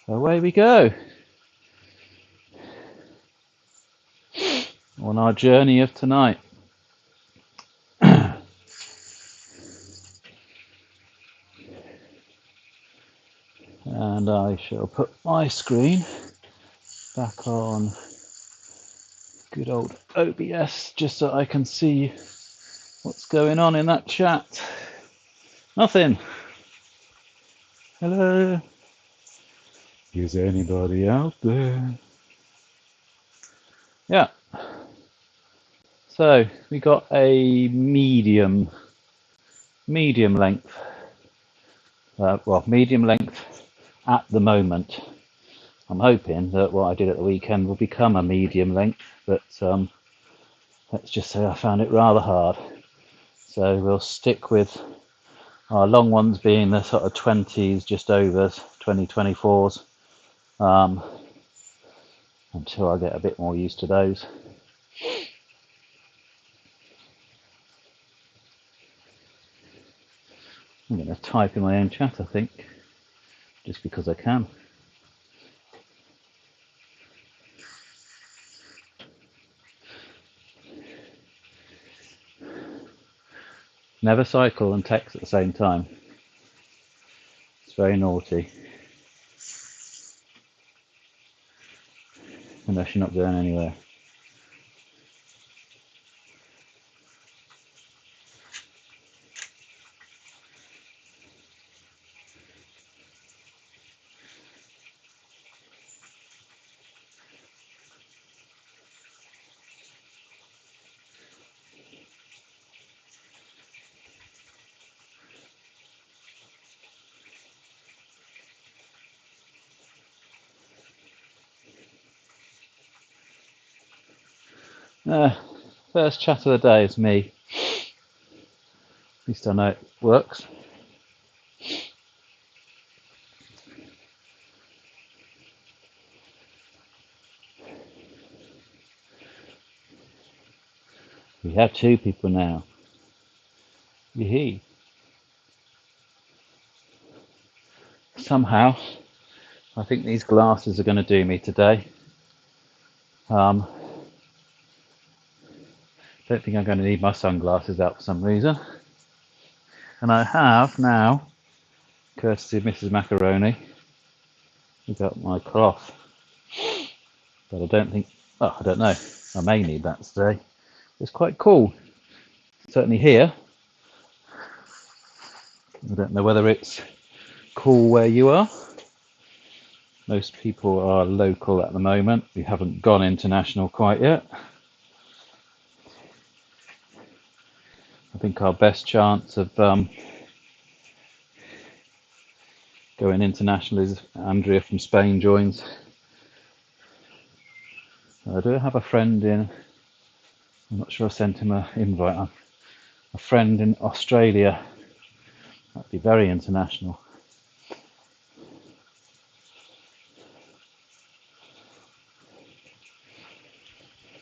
Away we go on our journey of tonight. And I shall put my screen back on good old OBS just so I can see what's going on in that chat. Nothing. Hello. Is anybody out there? Yeah. So we got a medium length. Medium length at the moment. I'm hoping that what I did at the weekend will become a medium length, but let's just say I found it rather hard. So we'll stick with our long ones being the sort of 20s, just overs, 2024s, until I get a bit more used to those. I'm going to type in my own chat, I think, just because I can. Never cycle and text at the same time. It's very naughty. Unless you're not going anywhere. First chat of the day is me. At least I know it works. We have two people now. Yee. Somehow, I think these glasses are going to do me today. Don't think I'm going to need my sunglasses out for some reason. And I have now, courtesy of Mrs. Macaroni, got my cloth. But I don't know. I may need that today. It's quite cool. Certainly here. I don't know whether it's cool where you are. Most people are local at the moment. We haven't gone international quite yet. I think our best chance of going international is Andrea from Spain joins. I do have a friend in, I'm not sure I sent him an invite, a friend in Australia. That'd be very international.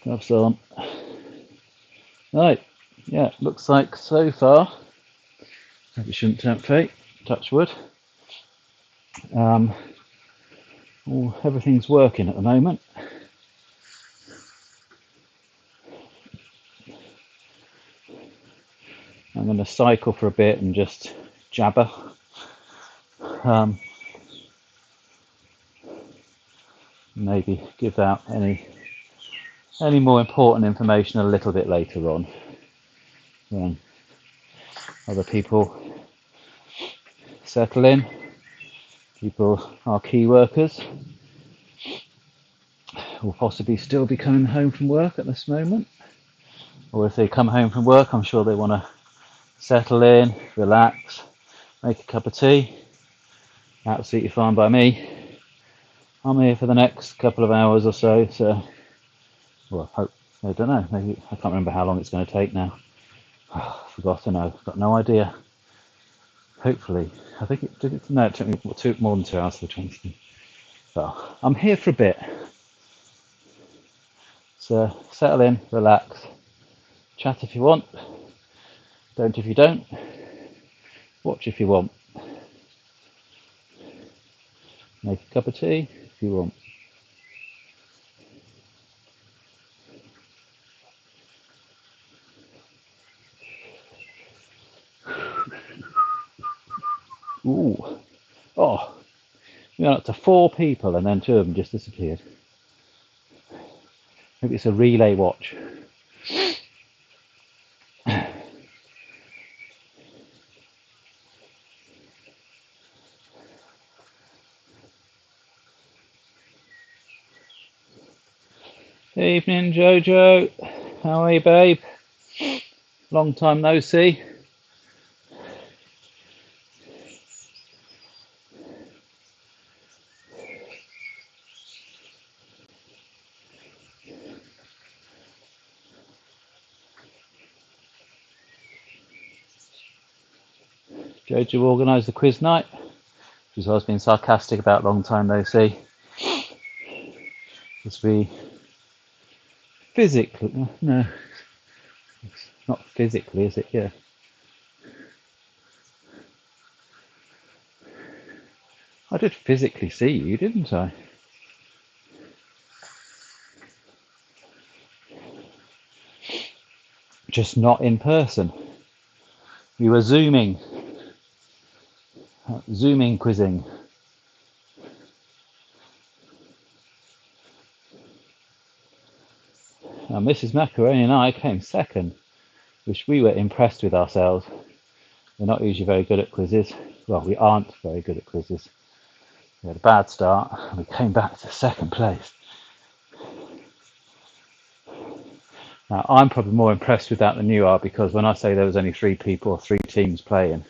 Gloves on. Right, yeah, looks like so far, maybe shouldn't tempt fate, touch wood. Everything's working at the moment. I'm going to cycle for a bit and just jabber. Maybe give out any more important information a little bit later on when other people settle in. People, our key workers, will possibly still be coming home from work at this moment. Or if they come home from work, I'm sure they want to settle in, relax, make a cup of tea. Absolutely fine by me. I'm here for the next couple of hours or so, I don't know, maybe I can't remember how long it's going to take now. I've forgotten, I've got no idea. Hopefully, I think it took me more than 2 hours for the train. Well, I'm here for a bit. So settle in, relax, chat if you want, don't if you don't, watch if you want. Make a cup of tea if you want. Ooh. Oh, we went up to 4 people and then 2 of them just disappeared. Maybe it's a relay watch. Evening, Jojo. How are you, babe? Long time no see. Jojo organised the quiz night. She's always been sarcastic about long time no see. Because we physically, no, it's not physically, is it? Yeah. I did physically see you, didn't I? Just not in person. We were zooming quizzing. Now Mrs. Macaroni and I came second, which we were impressed with ourselves. We're not usually very good at quizzes. Well, we aren't very good at quizzes. We had a bad start and we came back to second place. Now, I'm probably more impressed with that than you are, because when I say there was only 3 people or 3 teams playing,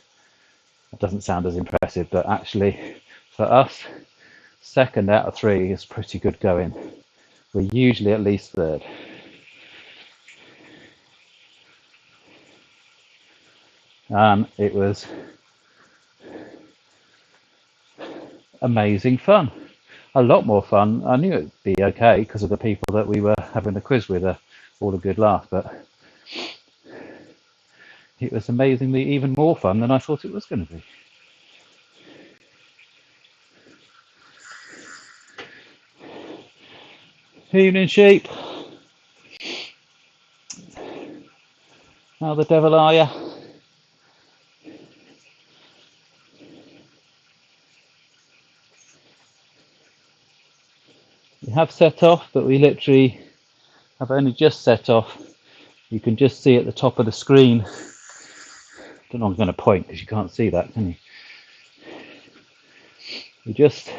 it doesn't sound as impressive, but actually for us, second out of 3 is pretty good going. We're usually at least third. It was amazing fun. A lot more fun. I knew it'd be okay because of the people that we were having the quiz with, all a good laugh, but it was amazingly even more fun than I thought it was going to be. Evening, sheep. How the devil are you? We have set off, but we literally have only just set off. You can just see at the top of the screen. I don't know if I'm going to point because you can't see that, can you? You just,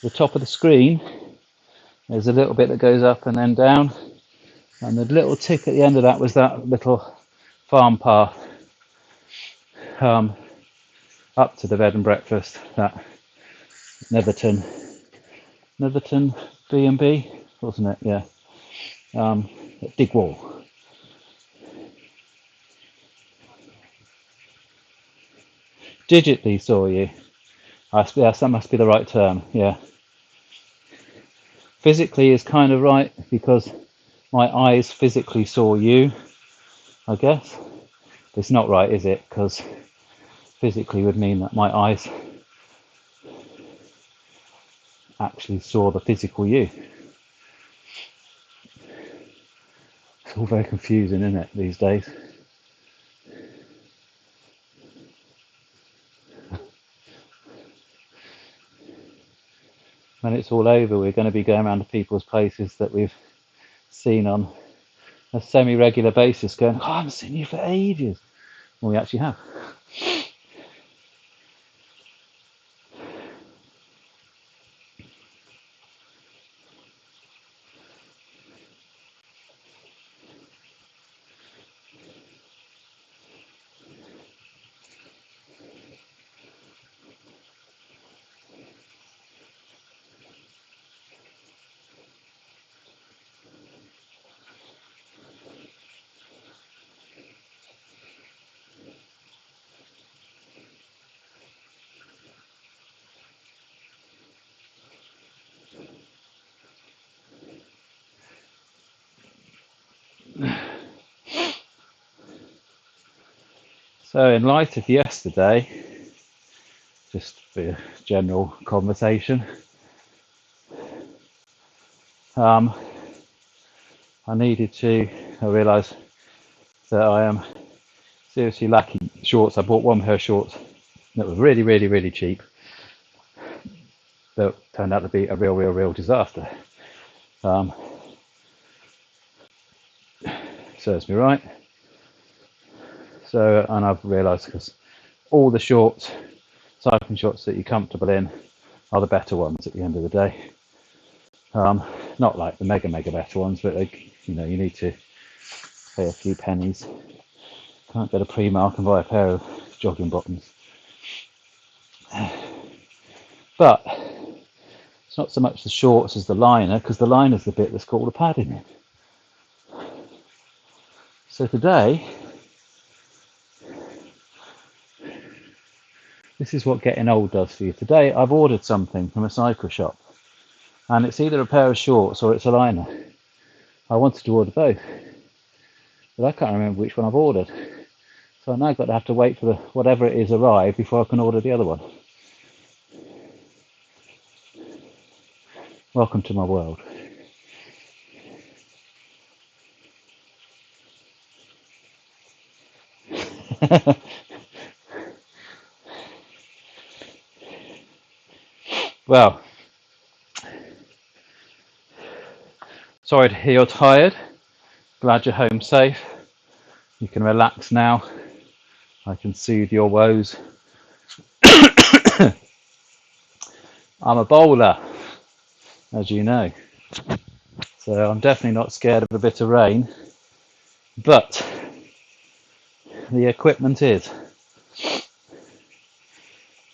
the top of the screen, there's a little bit that goes up and then down, and the little tick at the end of that was that little farm path up to the bed and breakfast, that Netherton B&B, wasn't it? Yeah. At Digwall. Digitally saw you. Yes, that must be the right term. Yeah. Physically is kind of right because my eyes physically saw you, I guess. It's not right, is it? Because physically would mean that my eyes actually saw the physical you. It's all very confusing, isn't it, these days? When it's all over, we're going to be going around to people's places that we've seen on a semi-regular basis, going, "Oh, I haven't seen you for ages." Well, we actually have. So in light of yesterday, just for a general conversation. I realised that I am seriously lacking shorts. I bought one pair of shorts that was really, really, really cheap. That turned out to be a real disaster. Serves me right. So, and I've realised because all the shorts, cycling shorts that you're comfortable in, are the better ones at the end of the day. Not like the mega better ones, but you need to pay a few pennies. Can't go to Primark and buy a pair of jogging bottoms. But it's not so much the shorts as the liner, because the liner's the bit that's got all the padding in. So today, this is what getting old does for you. Today I've ordered something from a cycle shop, and it's either a pair of shorts or it's a liner. I wanted to order both, but I can't remember which one I've ordered. So I've now got to have to wait for whatever it is arrive before I can order the other one. Welcome to my world. Well, sorry to hear you're tired. Glad you're home safe. You can relax now. I can soothe your woes. I'm a bowler, as you know. So I'm definitely not scared of a bit of rain. But the equipment is.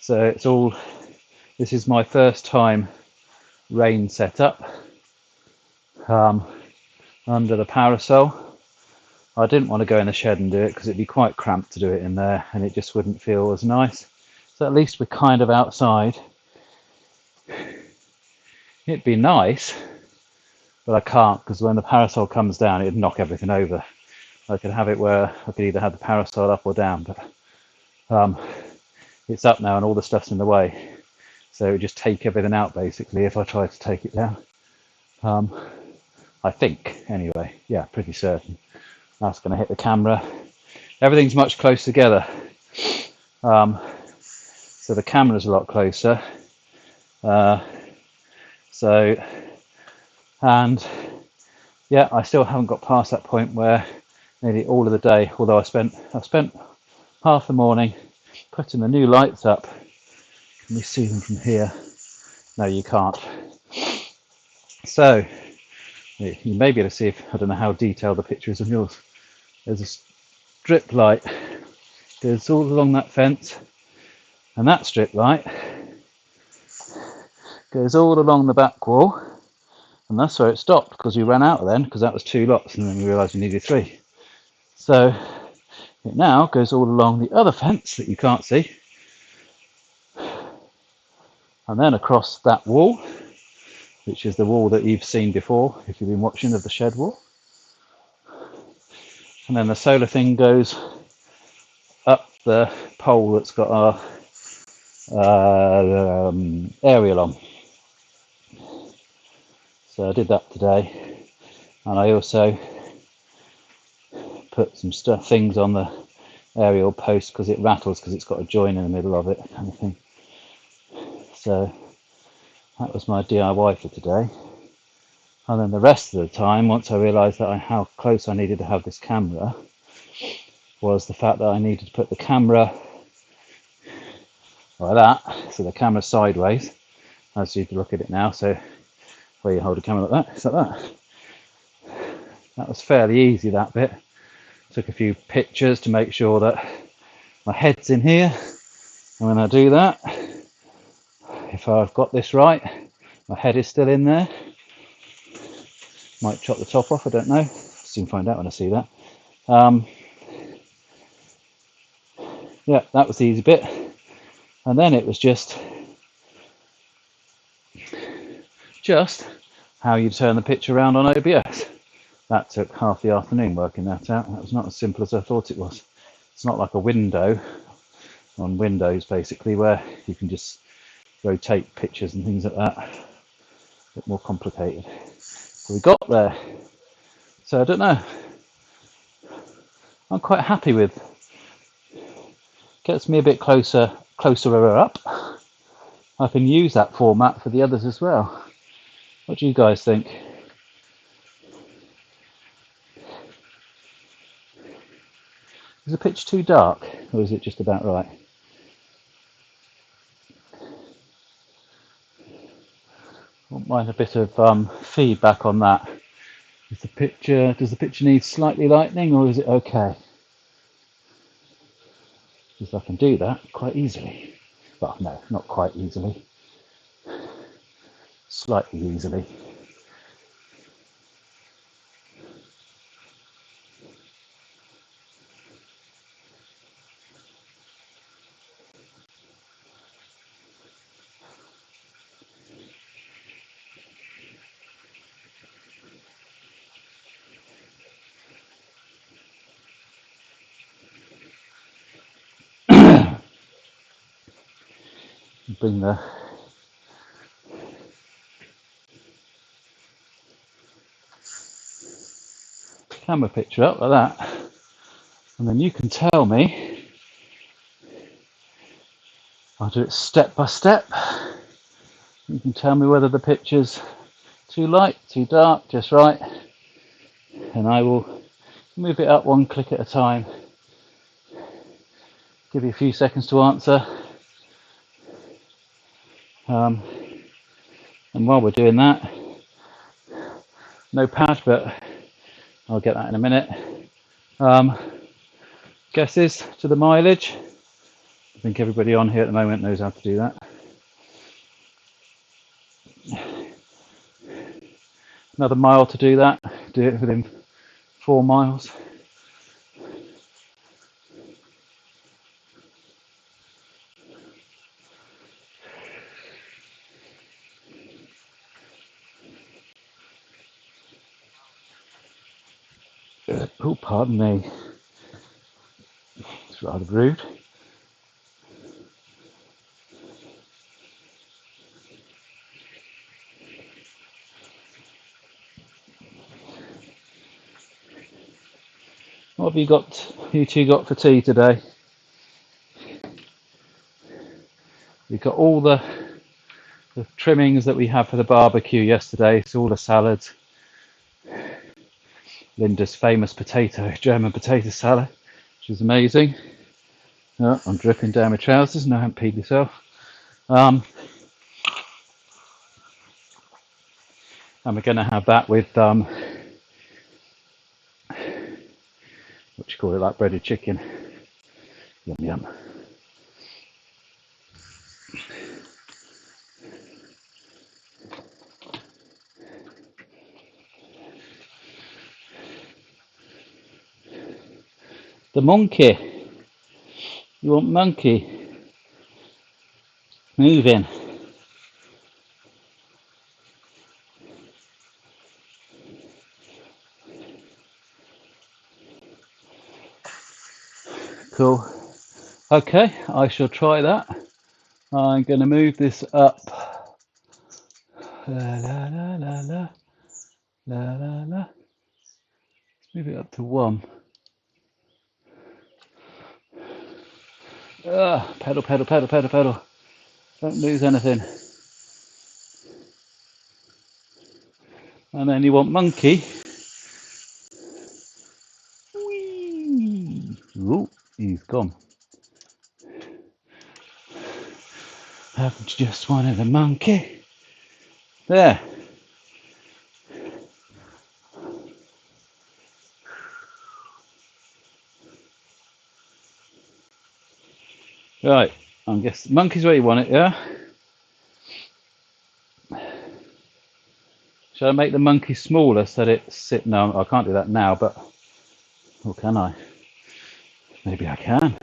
So this is my first time rain setup under the parasol. I didn't want to go in the shed and do it because it'd be quite cramped to do it in there and it just wouldn't feel as nice. So at least we're kind of outside. It'd be nice, but I can't because when the parasol comes down it'd knock everything over. I could have it where I could either have the parasol up or down, but it's up now and all the stuff's in the way. So it would just take everything out basically if I tried to take it down. I think, anyway. Yeah, pretty certain. That's going to hit the camera. Everything's much closer together. So the camera's a lot closer. And yeah, I still haven't got past that point where nearly all of the day, although I've spent half the morning putting the new lights up. Can we see them from here? No, you can't. So you may be able to see if, I don't know how detailed the picture is on yours. There's a strip light goes all along that fence, and that strip light goes all along the back wall, and that's where it stopped because we ran out of then because that was 2 lots and then we realised we needed 3. So it now goes all along the other fence that you can't see, and then across that wall, which is the wall that you've seen before if you've been watching, of the shed wall. And then the solar thing goes up the pole that's got our aerial on. So I did that today, and I also put some things on the aerial post because it rattles because it's got a join in the middle of it, kind of thing. So that was my DIY for today. And then the rest of the time, once I realised that how close I needed to have this camera, was the fact that I needed to put the camera like that, so the camera's sideways, as you look at it now. So where you hold a camera like that, it's like that. That was fairly easy, that bit. Took a few pictures to make sure that my head's in here, and when I do that, if I've got this right, my head is still in there. Might chop the top off, I don't know. Soon find out when I see that. Yeah, that was the easy bit. And then it was just how you turn the picture around on OBS. That took half the afternoon working that out. That was not as simple as I thought it was. It's not like a window on Windows, basically, where you can just rotate pictures and things like that. A bit more complicated. So we got there. So I don't know. I'm quite happy with. Gets me a bit closer up. I can use that format for the others as well. What do you guys think? Is the pitch too dark, or is it just about right? I wouldn't mind a bit of feedback on that. Does the picture need slightly lightening, or is it okay? Because I can do that quite easily. Well, no, not quite easily. Slightly easily. Bring the camera picture up like that, and then you can tell me. I'll do it step by step. You can tell me whether the picture's too light, too dark, just right, and I will move it up one click at a time. Give you a few seconds to answer. And while we're doing that, no pad, but I'll get that in a minute. Guesses to the mileage. I think everybody on here at the moment knows how to do that. Another mile to do that. Do it within 4 miles. Oh, pardon me. It's rather rude. What have you two got for tea today? We've got all the trimmings that we had for the barbecue yesterday, so all the salads. Linda's famous German potato salad, which is amazing. Oh, I'm dripping down my trousers, no, I haven't peed myself. And we're going to have that with, what do you call it, like breaded chicken. Yum yum. The monkey. You want monkey? Move in. Cool. Okay, I shall try that. I'm going to move this up. La la la la la. La la la. Let's move it up to 1. Pedal, pedal, pedal, pedal, pedal. Don't lose anything. And then you want monkey. Whee! Ooh, he's gone. I've just wanted a monkey. There. Right, I guess monkey's where you want it, yeah? Shall I make the monkey smaller so that it sit? No, I can't do that now, but or can I? Maybe I can.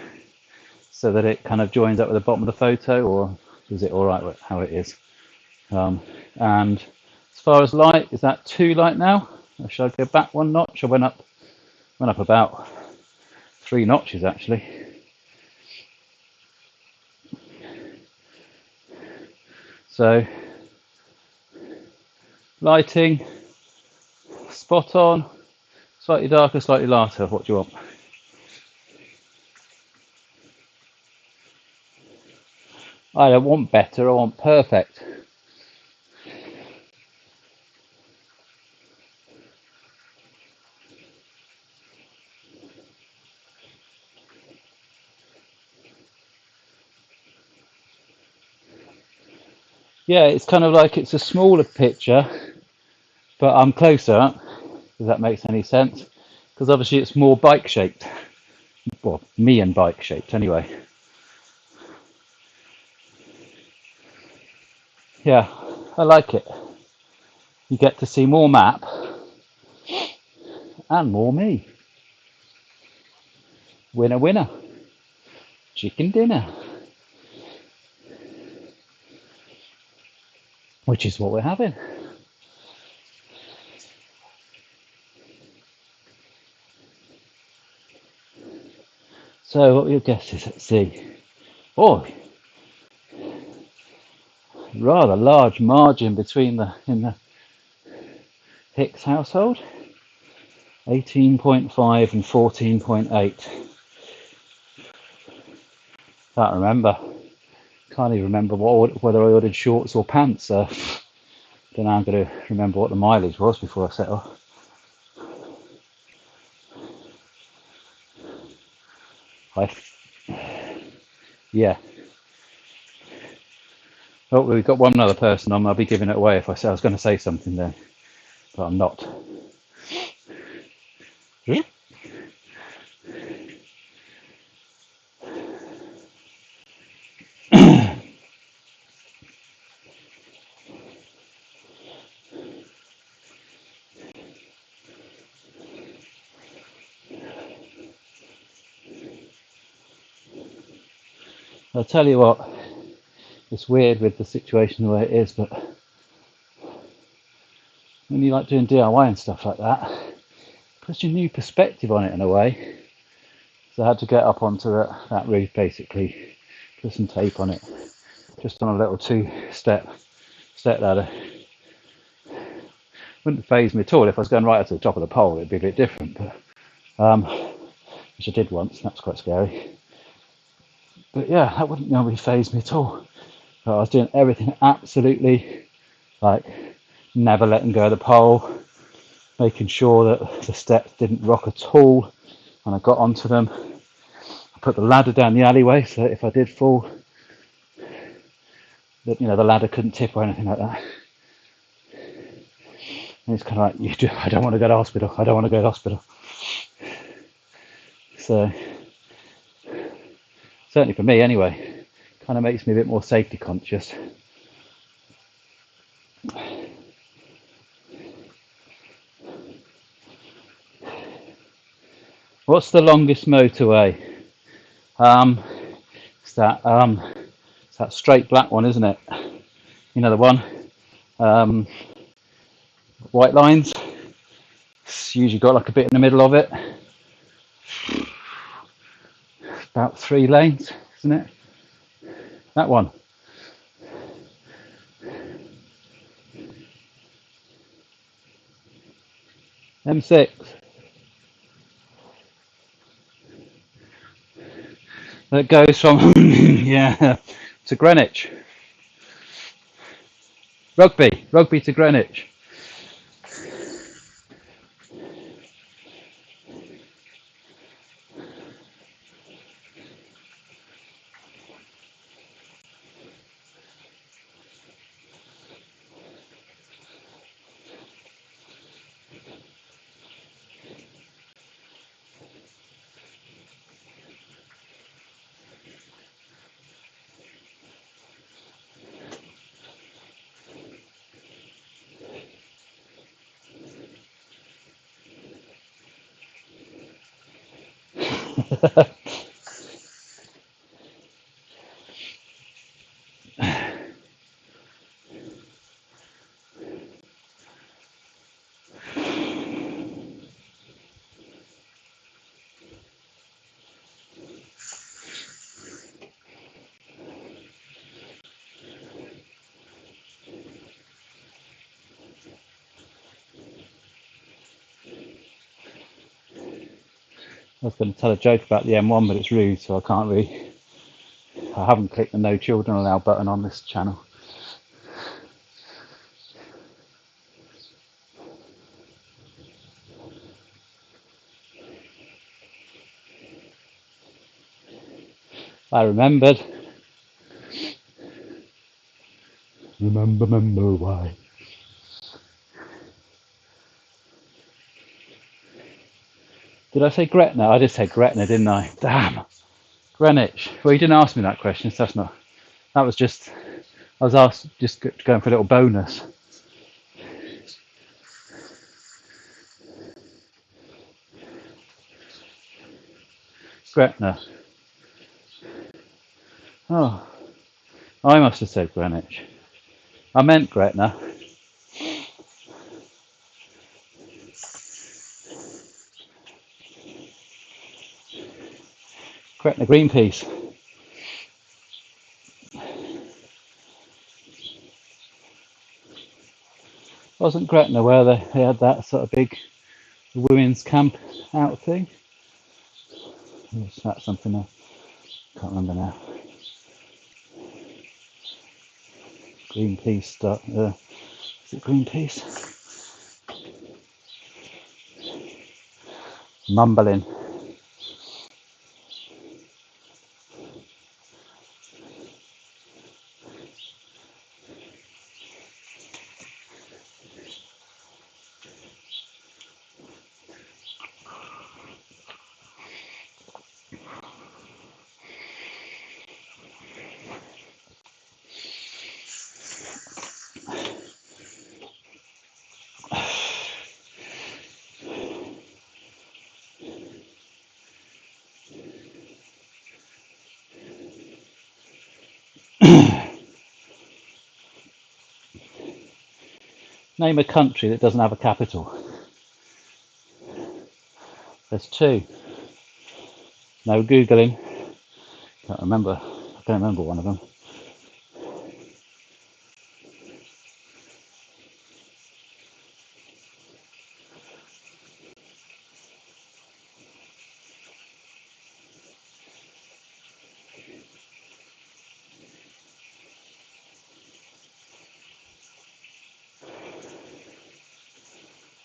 So that it kind of joins up with the bottom of the photo, or is it all right how it is? And as far as light, is that too light now? Or should I go back 1 notch? I went up about 3 notches actually. So lighting, spot on, slightly darker, slightly lighter. What do you want? I don't want better, I want perfect. Yeah, it's kind of like it's a smaller picture, but I'm closer, if that makes any sense. Because obviously it's more bike shaped. Well, me and bike shaped anyway. Yeah, I like it. You get to see more map and more me. Winner, winner. Chicken dinner. Which is what we're having. So what are your guesses? Let's see. Oh, rather large margin between in the Hicks household. 18.5 and 14.8. Can't remember. Can't even remember whether I ordered shorts or pants. Don't know. I'm going to remember what the mileage was before I set off. Yeah. Oh, we've got one other person on. I'll be giving it away if I say I was going to say something then, but I'm not. I'll tell you what. It's weird with the situation the way it is, but when you like doing DIY and stuff like that, it puts your new perspective on it in a way. So I had to get up onto that roof basically, put some tape on it, just on a little two-step ladder. Wouldn't faze me at all if I was going right up to the top of the pole. It'd be a bit different, but which I did once. That's quite scary. But yeah, that wouldn't normally faze me at all. But I was doing everything absolutely, like never letting go of the pole, making sure that the steps didn't rock at all when I got onto them. I put the ladder down the alleyway so that if I did fall, that the ladder couldn't tip or anything like that. And it's kind of like, I don't want to go to hospital. I don't want to go to hospital. So certainly for me anyway, kind of makes me a bit more safety conscious. What's the longest motorway? It's that straight black one, isn't it? You know the one. White lines. It's usually got like a bit in the middle of it. About 3 lanes, isn't it? That one. M6. That goes from yeah to Greenwich. Rugby to Greenwich. I was going to tell a joke about the M1, but it's rude, so I can't really. I haven't clicked the no children allowed button on this channel. I remembered. Remember why. Did I say Gretna? I just said Gretna, didn't I? Damn. Greenwich. Well, you didn't ask me that question, so that's not. That was just. I was asked, just going for a little bonus. Gretna. Oh, I must have said Greenwich. I meant Gretna. Gretna Greenpeace. Wasn't Gretna where they had that sort of big women's camp out thing? Or was that something else? Can't remember now. Greenpeace. Is it Greenpeace? Mumbling. Name a country that doesn't have a capital. There's two. No Googling. Can't remember. I can't remember one of them.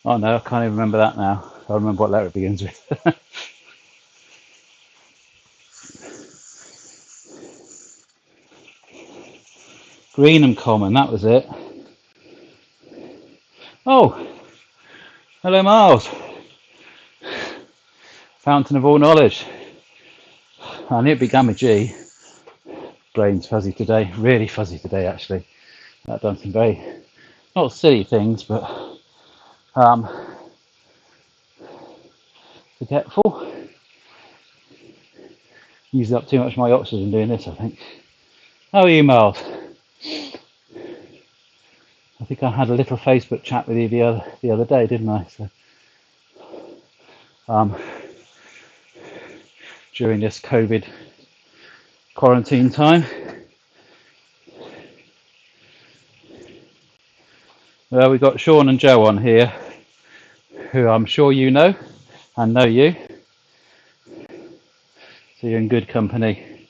Oh no, I can't even remember that now. I remember what letter it begins with. Greenham Common, that was it. Oh, hello Miles. Fountain of all knowledge. I knew it began with G. Brain's fuzzy today, really fuzzy today actually. I've done some very, not silly things, but forgetful. Used up too much of my oxygen doing this, I think. How are you, Miles? I think I had a little Facebook chat with you the other day, didn't I? So, during this COVID quarantine time. Well, we've got Sean and Joe on here, who I'm sure you know and know you. So you're in good company.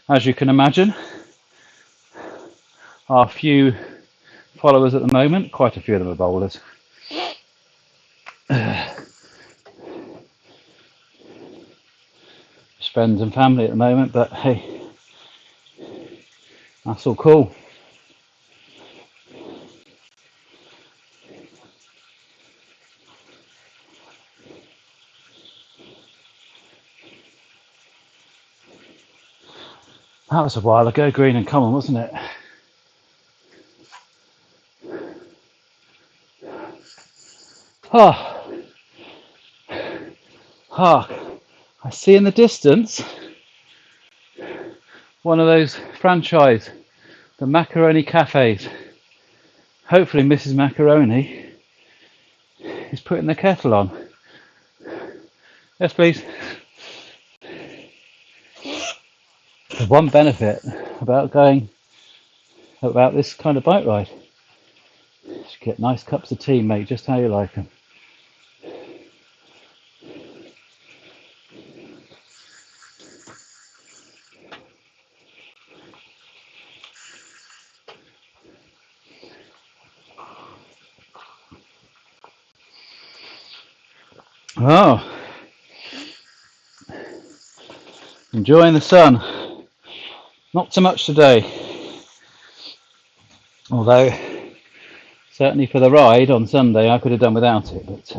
As you can imagine, our few followers at the moment, quite a few of them are bowlers. Friends and family at the moment, but hey, that's all cool. That was a while ago, Green and Common, wasn't it? Oh, hark! I see in the distance one of those franchise, the macaroni cafes. Hopefully Mrs. Macaroni is putting the kettle on. Yes, please. The one benefit about this kind of bike ride is you get nice cups of tea, mate, just how you like them. Oh, enjoying the sun. Not so much today, although certainly for the ride on Sunday I could have done without it. But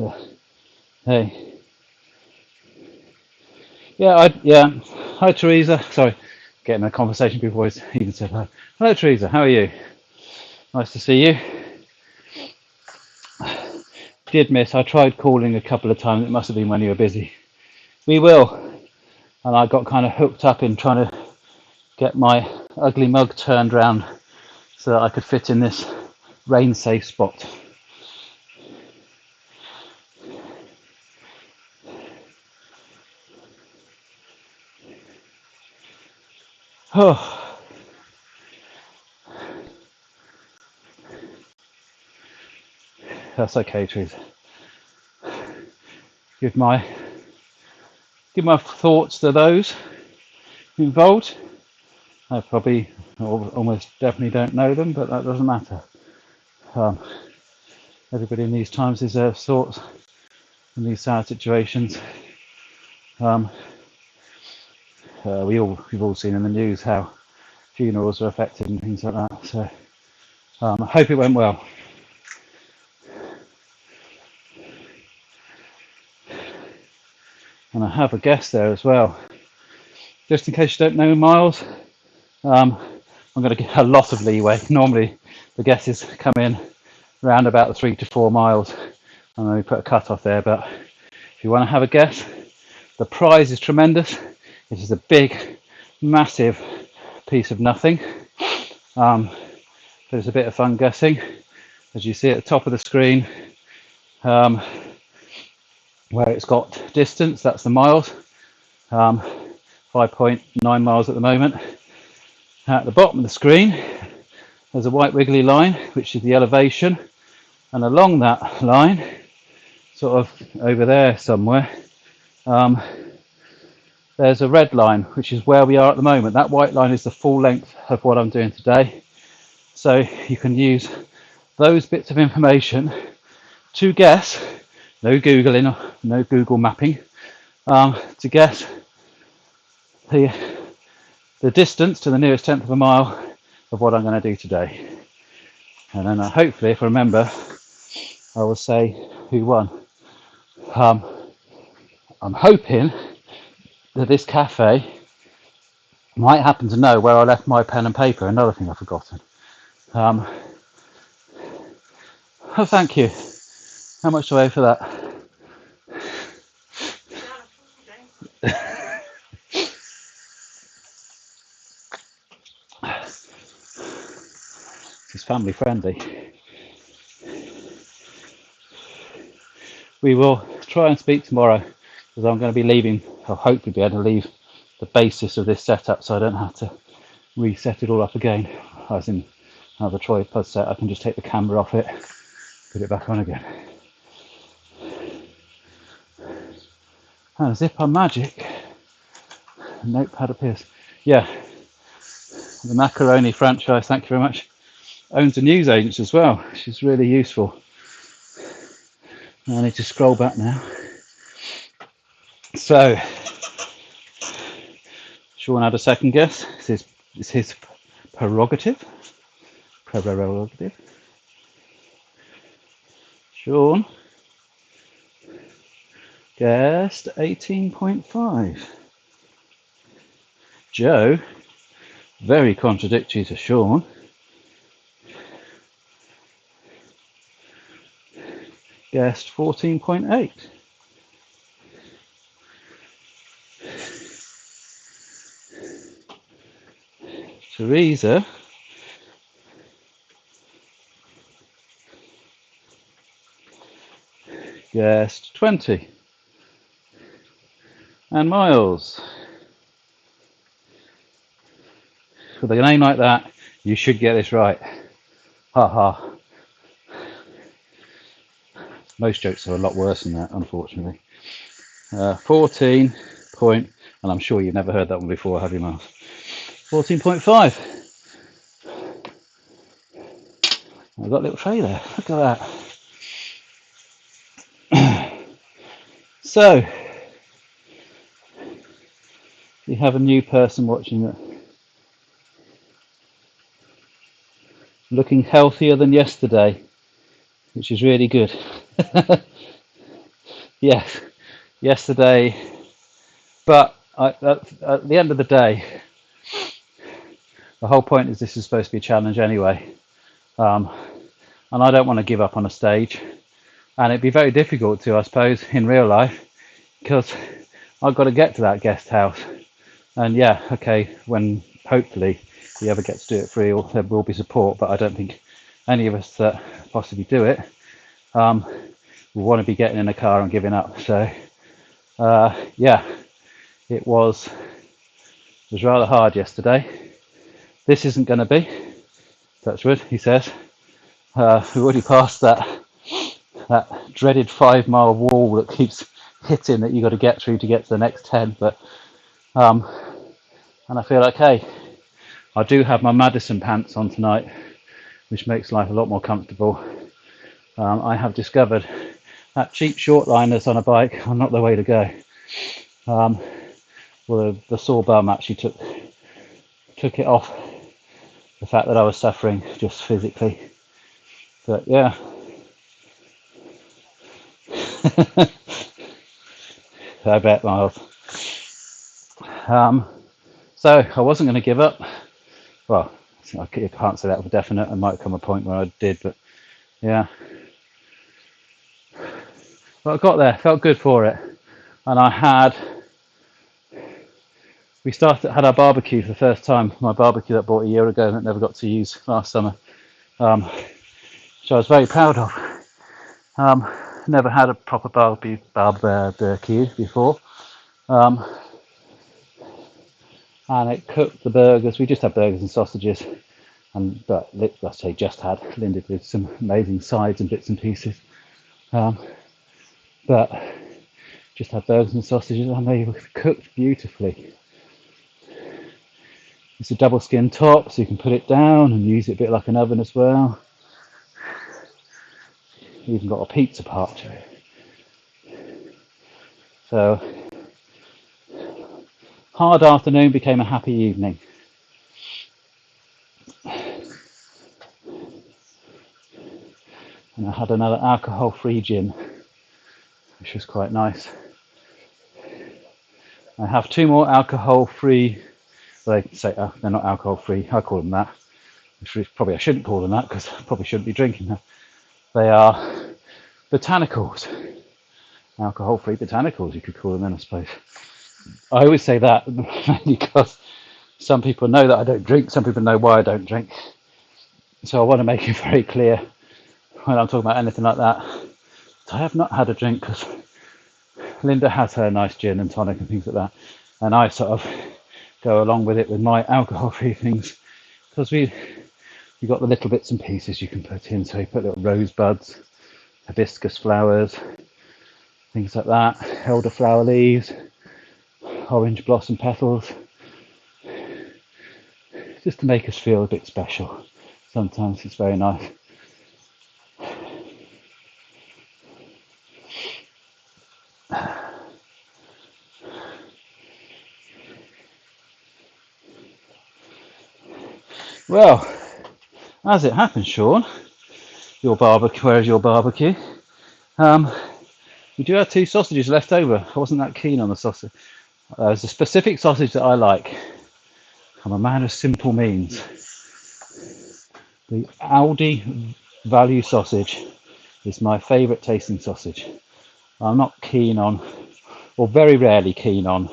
hey, yeah. Hi Teresa. Sorry, getting a conversation before it's even said hi. Hello Teresa, how are you? Nice to see you. Did miss. I tried calling a couple of times. It must have been when you were busy. We will. And I got kind of hooked up in trying to get my ugly mug turned round so that I could fit in this rain safe spot. Oh, that's okay, Teresa. Give my thoughts to those involved. I probably almost definitely don't know them, but that doesn't matter. Everybody in these times deserves thoughts in these sad situations. We've all seen in the news how funerals are affected and things like that. So I hope it went well. And I have a guest there as well. Just in case you don't know Miles, I'm going to give a lot of leeway. Normally the guesses come in around about the 3 to 4 miles. And then we put a cut off there, but if you want to have a guess, the prize is tremendous. It is a big, massive piece of nothing. But it's a bit of fun guessing. As you see at the top of the screen, where it's got distance, that's the miles. 5.9 miles at the moment. At the bottom of the screen, there's a white wiggly line, which is the elevation. And along that line, sort of over there somewhere, there's a red line, which is where we are at the moment. That white line is the full length of what I'm doing today. So you can use those bits of information to guess, no Googling, no Google mapping, to guess the distance to the nearest tenth of a mile of what I'm going to do today. And then hopefully, if I remember, I will say who won. I'm hoping that this cafe might happen to know where I left my pen and paper. Another thing I've forgotten. Oh, thank you. How much do I owe for that? It's family friendly. We will try and speak tomorrow because I'm going to be leaving. I'll hopefully be able to leave the basis of this setup so I don't have to reset it all up again. As in another tripod set, I can just take the camera off it, put it back on again. And as if by magic, a notepad appears. Yeah, the macaroni franchise, thank you very much, owns a news agent as well, which is really useful. I need to scroll back now. So, Sean had a second guess. It's his prerogative. Sean guessed 18.5. Joe, very contradictory to Sean, guessed 14.8. Teresa guessed 20. And Miles, with a name like that, you should get this right. Ha ha. Most jokes are a lot worse than that, unfortunately. 14 point, and I'm sure you've never heard that one before, have you, Miles? 14.5. I've got a little tray there. Look at that. So, we have a new person watching it. Looking healthier than yesterday, which is really good. Yes, yesterday, but at the end of the day, the whole point is this is supposed to be a challenge anyway, and I don't want to give up on a stage, and it'd be very difficult to, I suppose, in real life, because I've got to get to that guest house, and yeah, okay, when hopefully we ever get to do it free, there will be support, but I don't think any of us that possibly do it will want to be getting in a car and giving up. So yeah, it was rather hard yesterday. This isn't going to be, touch wood, he says. We've already passed that dreaded 5-mile wall that keeps hitting that you've got to get through to get to the next 10. But and I feel okay. I do have my Madison pants on tonight, which makes life a lot more comfortable. I have discovered that cheap short liners on a bike are not the way to go. Well, the sore bum actually took it off the fact that I was suffering just physically. But yeah. I bet, Miles. So I wasn't going to give up. Well, I can't say that for definite. There might come a point where I did, but yeah. But I got there, felt good for it, and we had our barbecue for the first time. My barbecue that I bought a year ago that never got to use last summer, which I was very proud of. Never had a proper barbecue before. And it cooked the burgers. We just had burgers and sausages, but I say just had. Linda did some amazing sides and bits and pieces, but just had burgers and sausages, and they were cooked beautifully. It's a double skin top, so you can put it down and use it a bit like an oven as well. You even got a pizza part. So hard afternoon became a happy evening. And I had another alcohol-free gin, which was quite nice. I have 2 more alcohol-free. Well, they say they're not alcohol-free. I call them that. Probably I shouldn't call them that because I probably shouldn't be drinking them. They are botanicals, alcohol-free botanicals. You could call them then, I suppose. I always say that because some people know that I don't drink. Some people know why I don't drink. So I want to make it very clear when I'm talking about anything like that. I have not had a drink because Linda has her nice gin and tonic and things like that, and I sort of go along with it with my alcohol-free things because we got the little bits and pieces you can put in. So you put little rosebuds, hibiscus flowers, things like that, elderflower leaves, orange blossom petals, just to make us feel a bit special. Sometimes it's very nice. Well, as it happens, Sean, your barbecue. Where's your barbecue? We do have 2 sausages left over. I wasn't that keen on the sausage. There's a specific sausage that I like. I'm a man of simple means. The Aldi value sausage is my favourite tasting sausage. I'm not keen on, or very rarely keen on,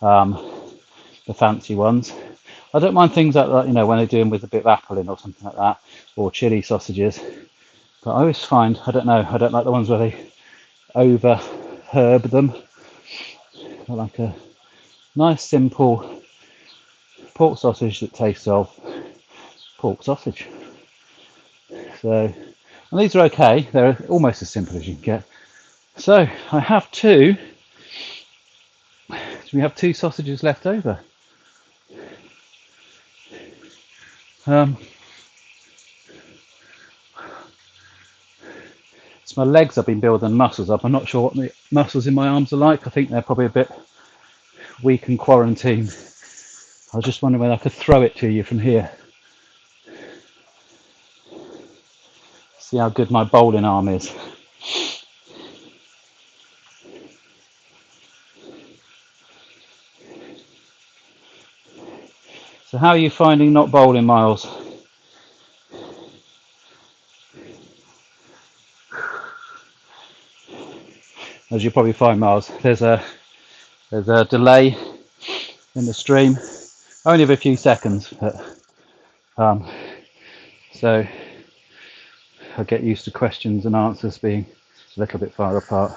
the fancy ones. I don't mind things like that, when they do them with a bit of apple in or something like that, or chili sausages. But I always find, I don't like the ones where they over herb them. I like a nice simple pork sausage that tastes of pork sausage. So, and these are okay. They're almost as simple as you can get. So I have 2. We have 2 sausages left over. It's my legs I've been building muscles up. I'm not sure what the muscles in my arms are like. I think they're probably a bit weak in quarantine. I was just wondering whether I could throw it to you from here. See how good my bowling arm is. So how are you finding not bowling, Miles? As you probably find, Miles, there's a delay in the stream, only of a few seconds, but so I get used to questions and answers being a little bit far apart.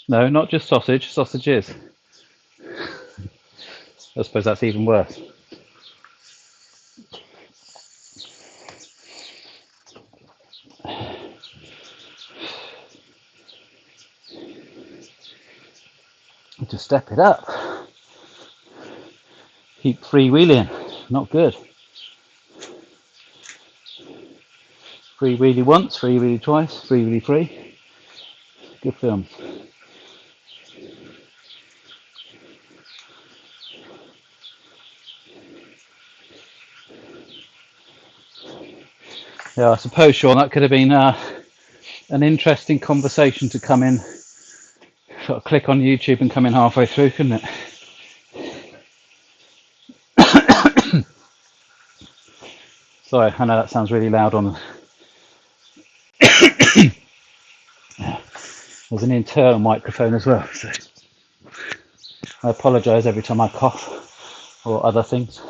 No, not just sausage, sausages. I suppose that's even worse. To step it up. Keep freewheeling, not good. Freewheelie once, freewheelie twice, freewheelie three. Good film. Yeah, I suppose, Sean, that could have been an interesting conversation to come in. Sort of click on YouTube and come in halfway through, couldn't it? Sorry, I know that sounds really loud on. There's an internal microphone as well, so I apologise every time I cough or other things.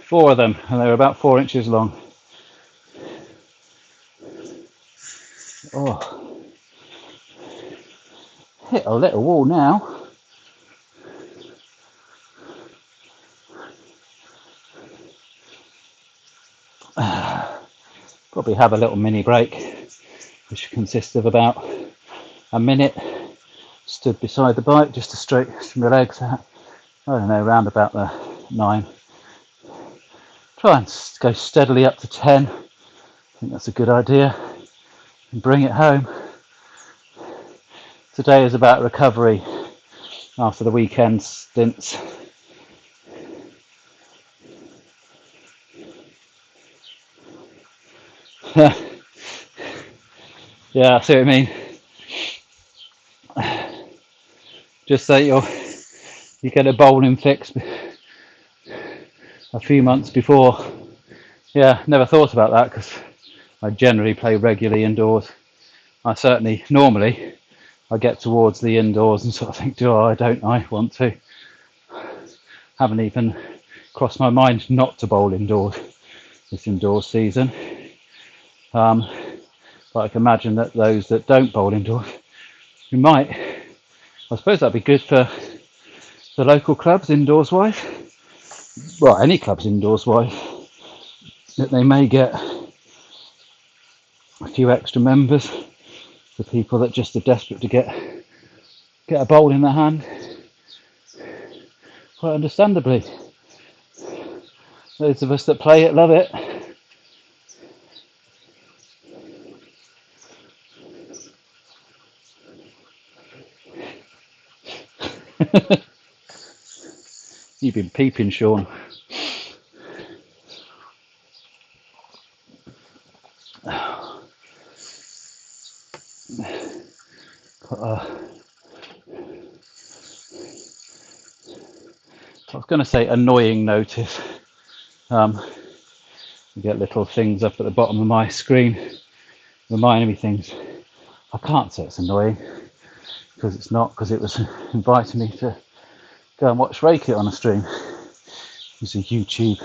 Four of them, and they were about 4 inches long. Oh, hit a little wall now. Probably have a little mini break, which consists of about a minute. Stood beside the bike just to straighten the legs out. I don't know, around about the 9. Try and go steadily up to 10. I think that's a good idea. And bring it home. Today is about recovery after the weekend stints. Yeah, I see what I mean. Just say you get a bowling fix a few months before. Yeah, never thought about that because I generally play regularly indoors. I certainly, normally, I get towards the indoors and sort of think, don't I want to? Haven't even crossed my mind not to bowl indoors this indoors season. But I can imagine that those that don't bowl indoors, who might, I suppose that'd be good for the local clubs indoors wise. Well, any clubs indoors wise, that they may get a few extra members for people that just are desperate to get a bowl in their hand. Quite understandably, those of us that play it love it. You've been peeping, Sean. I was going to say annoying notice. You get little things up at the bottom of my screen reminding me things. I can't say it's annoying because it's not, because it was inviting me to go and watch Rake It on a stream. He's a YouTube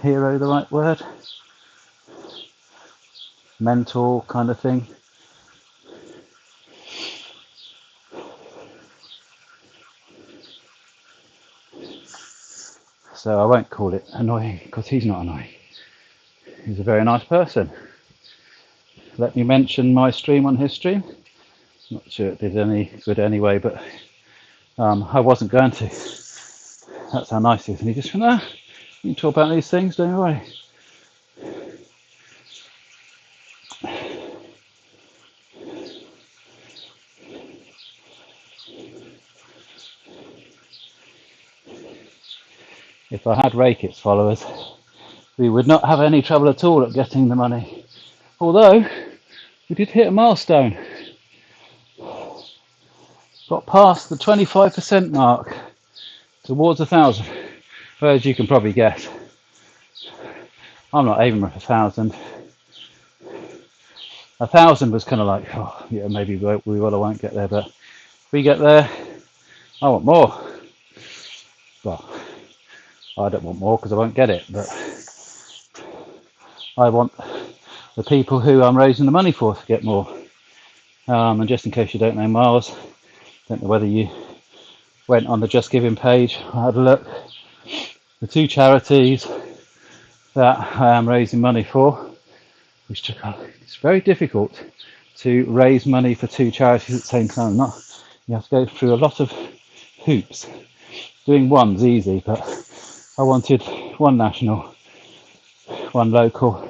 hero, the right word? Mentor kind of thing. So I won't call it annoying because he's not annoying. He's a very nice person. Let me mention my stream on his stream. Not sure it did any good anyway, but I wasn't going to. That's how nice he is. And he just went, you can talk about these things, don't worry. If I had Rake It's followers, we would not have any trouble at all at getting the money. Although, we did hit a milestone. Got past the 25% mark towards 1,000. Well, as you can probably guess, I'm not aiming for 1,000. 1,000 was kind of like, oh yeah, maybe we will or won't get there, but if we get there, I want more. Well, I don't want more because I won't get it, but I want the people who I'm raising the money for to get more. And just in case you don't know Miles, don't know whether you went on the Just Giving page, I had a look. The two charities that I am raising money for, which it's very difficult to raise money for two charities at the same time. You have to go through a lot of hoops. Doing one's easy, but I wanted one national, one local.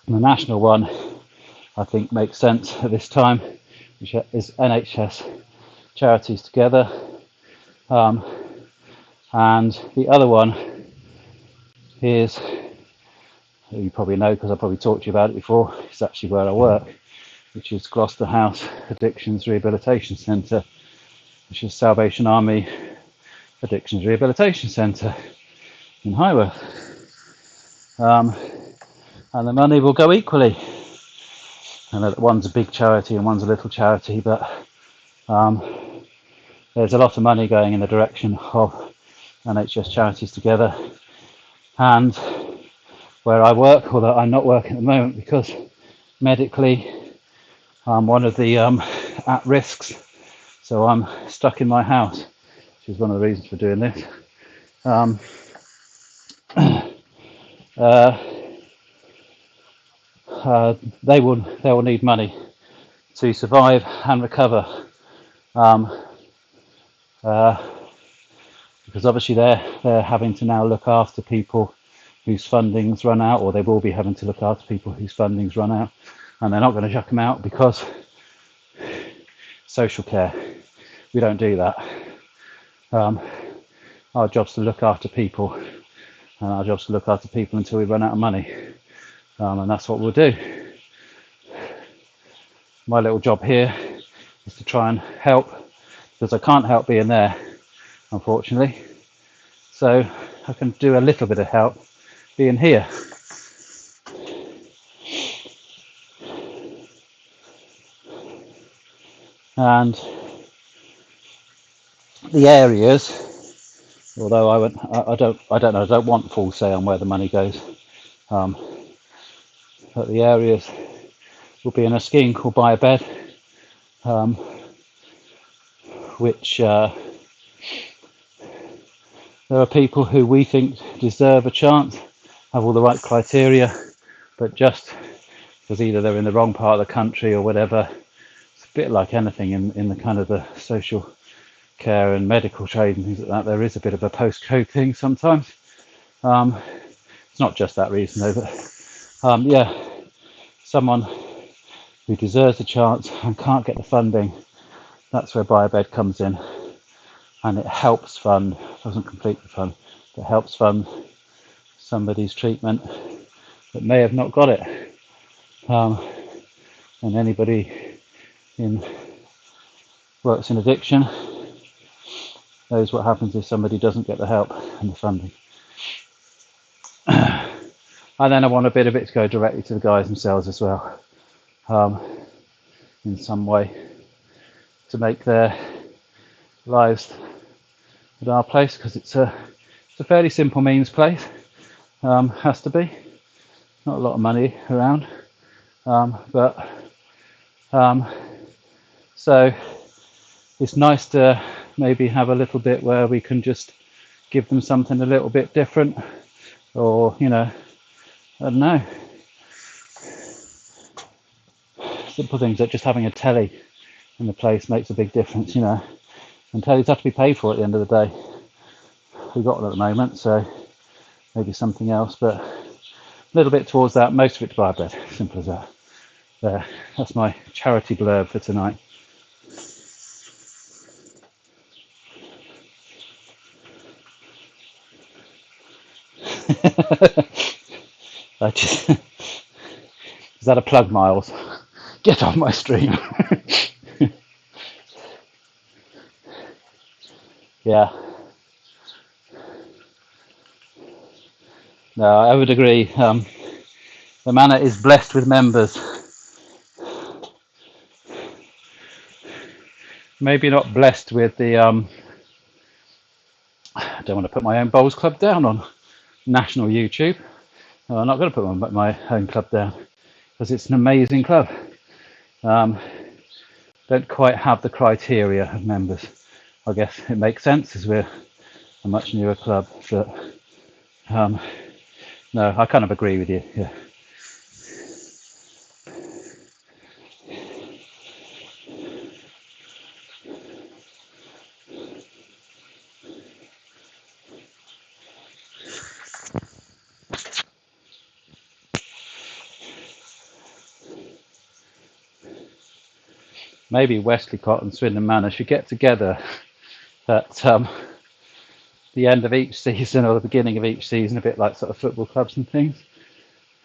And the national one, I think, makes sense at this time, which is NHS Charities Together. And the other one is, you probably know because I probably talked to you about it before, it's actually where I work, which is Gloucester House Addictions Rehabilitation Centre, which is Salvation Army Addictions Rehabilitation Centre in Highworth. And the money will go equally. I know that one's a big charity and one's a little charity, but there's a lot of money going in the direction of NHS Charities Together. And where I work, although I'm not working at the moment because medically I'm one of the at risks, so I'm stuck in my house, which is one of the reasons for doing this. They will need money to survive and recover, because obviously they're having to now look after people whose funding's run out, or they will be having to look after people whose funding's run out, and they're not going to chuck them out because social care. We don't do that. Our job's to look after people, and our job's to look after people until we run out of money, and that's what we'll do. My little job here is to try and help, because I can't help being there, unfortunately. So I can do a little bit of help being here. And the areas, although I don't want full say on where the money goes, but the areas will be in a scheme called Buy a Bed, which there are people who we think deserve a chance, have all the right criteria, but just because either they're in the wrong part of the country or whatever. It's a bit like anything in the kind of the social care and medical trade and things like that. There is a bit of a postcode thing sometimes. It's not just that reason though, but yeah, someone who deserves a chance and can't get the funding, that's where Buy a Bed comes in, and it helps fund, doesn't completely fund, but helps fund somebody's treatment that may have not got it. And anybody works in addiction knows what happens if somebody doesn't get the help and the funding. And then I want a bit of it to go directly to the guys themselves as well, in some way, to make their lives at our place, because it's a fairly simple means place. Has to be. Not a lot of money around, but so it's nice to maybe have a little bit where we can just give them something a little bit different, or I don't know, simple things like just having a telly in the place makes a big difference, and tellies have to be paid for at the end of the day. We've got one at the moment, so maybe something else, but a little bit towards that, most of it to buy a bed, simple as that. There, that's my charity blurb for tonight. Is that a plug, Miles? Get off my stream. Yeah. No, I would agree. The manor is blessed with members. Maybe not blessed with the. I don't want to put my own bowls club down on national YouTube. No, I'm not going to put my own club down because it's an amazing club. Don't quite have the criteria of members. I guess it makes sense as we're a much newer club, but no, I kind of agree with you. Yeah. Maybe Westlicott and Swindon Manor should get together at the end of each season or the beginning of each season, a bit like sort of football clubs and things.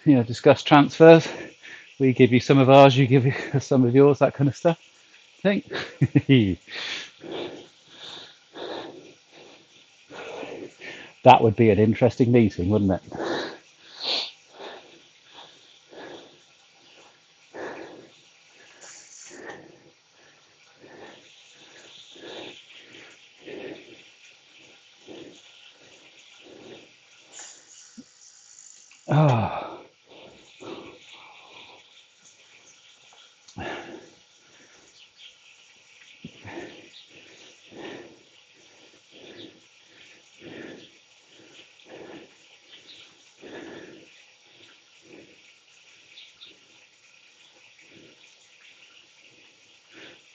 Discuss transfers. We give you some of ours, you give some of yours, that kind of stuff. I think that would be an interesting meeting, wouldn't it? Oh.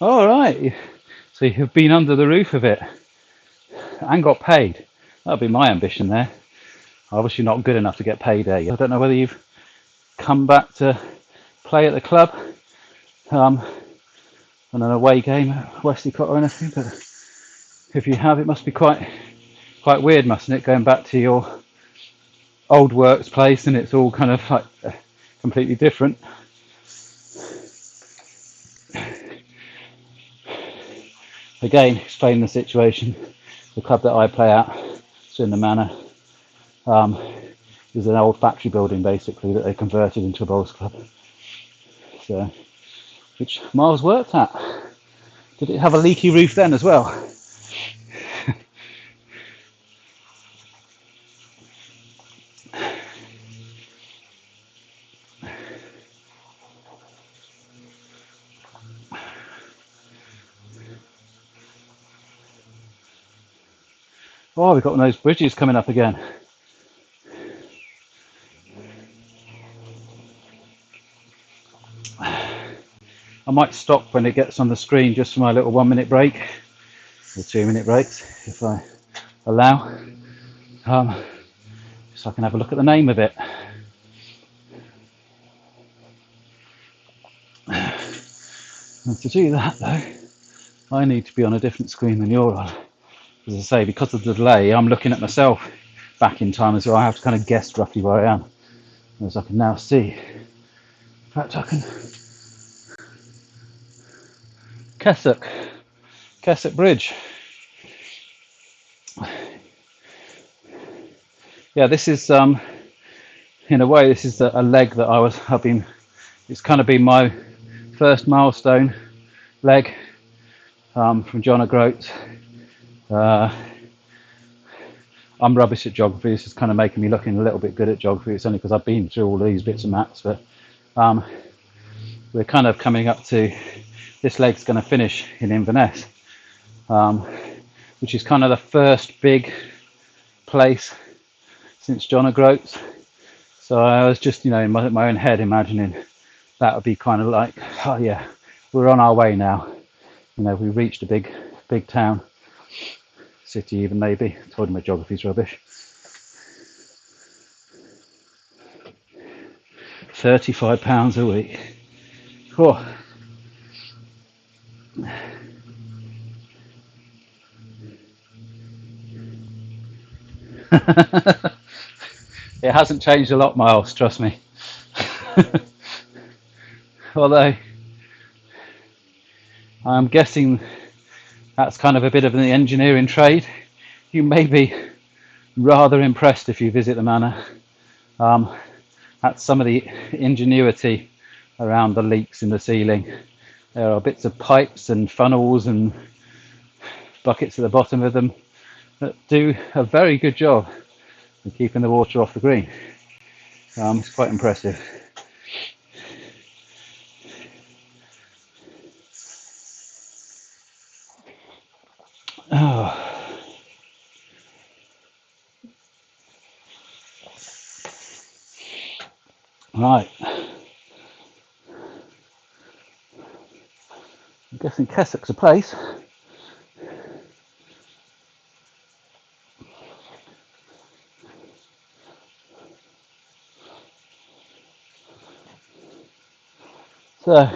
All right. So you've been under the roof of it and got paid. That'll be my ambition there. Obviously not good enough to get paid there. I don't know whether you've come back to play at the club on an away game at Westlicott or anything, but if you have, it must be quite weird, mustn't it, going back to your old workplace and it's all kind of like completely different. Again, explain the situation. The club that I play at, Swindon Manor, is an old factory building basically that they converted into a bowls club. So, which Miles worked at. Did it have a leaky roof then as well? Oh, we've got one of those bridges coming up again. I might stop when it gets on the screen just for my little 1 minute break, or 2 minute breaks, if I allow, so I can have a look at the name of it. And to do that though, I need to be on a different screen than you're on. As I say, because of the delay, I'm looking at myself back in time as well. I have to kind of guess roughly where I am, as I can now see. In fact, I can. Kessock Bridge. Yeah, this is in a way this is a leg that it's kind of been my first milestone leg from John O'Groats Uh, I'm rubbish at geography. This is kind of making me looking a little bit good at geography. It's only because I've been through all these bits of maps, but we're kind of coming up to, this leg's going to finish in Inverness, which is kind of the first big place since John O'Groats. So I was just, in my own head imagining that would be kind of like, oh yeah, we're on our way now. We reached a big town, city even maybe. I told you my geography's rubbish. 35 pounds a week. Oh. It hasn't changed a lot, Miles, trust me. Although I'm guessing that's kind of a bit of an engineering trade. You may be rather impressed if you visit the manor. That's some of the ingenuity around the leaks in the ceiling. There are bits of pipes and funnels and buckets at the bottom of them that do a very good job of keeping the water off the green. It's quite impressive. Oh. Right. I'm guessing Keswick's a place. So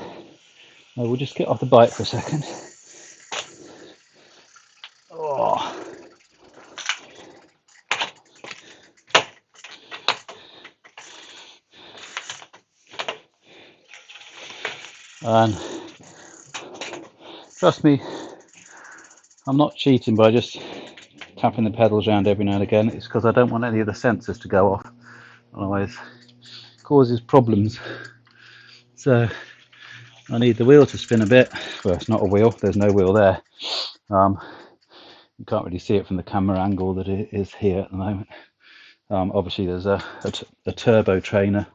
we'll just get off the bike for a second. Oh. And trust me, I'm not cheating by just tapping the pedals around every now and again. It's because I don't want any of the sensors to go off, otherwise it causes problems. So I need the wheel to spin a bit. Well, it's not a wheel, there's no wheel there. You can't really see it from the camera angle that it is here at the moment. Obviously there's a turbo trainer.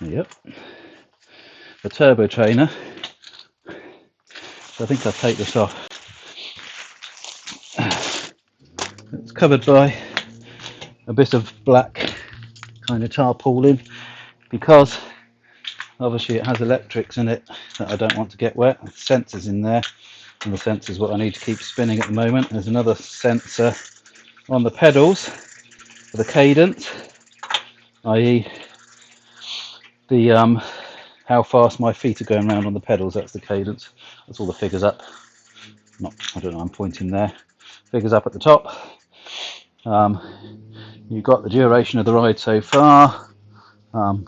Yep, a turbo trainer. So I think I'll take this off. It's covered by a bit of black kind of tarpaulin because obviously it has electrics in it that I don't want to get wet. Sensors in there, and the sensor's what I need to keep spinning at the moment. There's another sensor on the pedals for the cadence, i.e. the how fast my feet are going around on the pedals. That's the cadence. That's all the figures up. I don't know, I'm pointing there. Figures up at the top. You've got the duration of the ride so far. The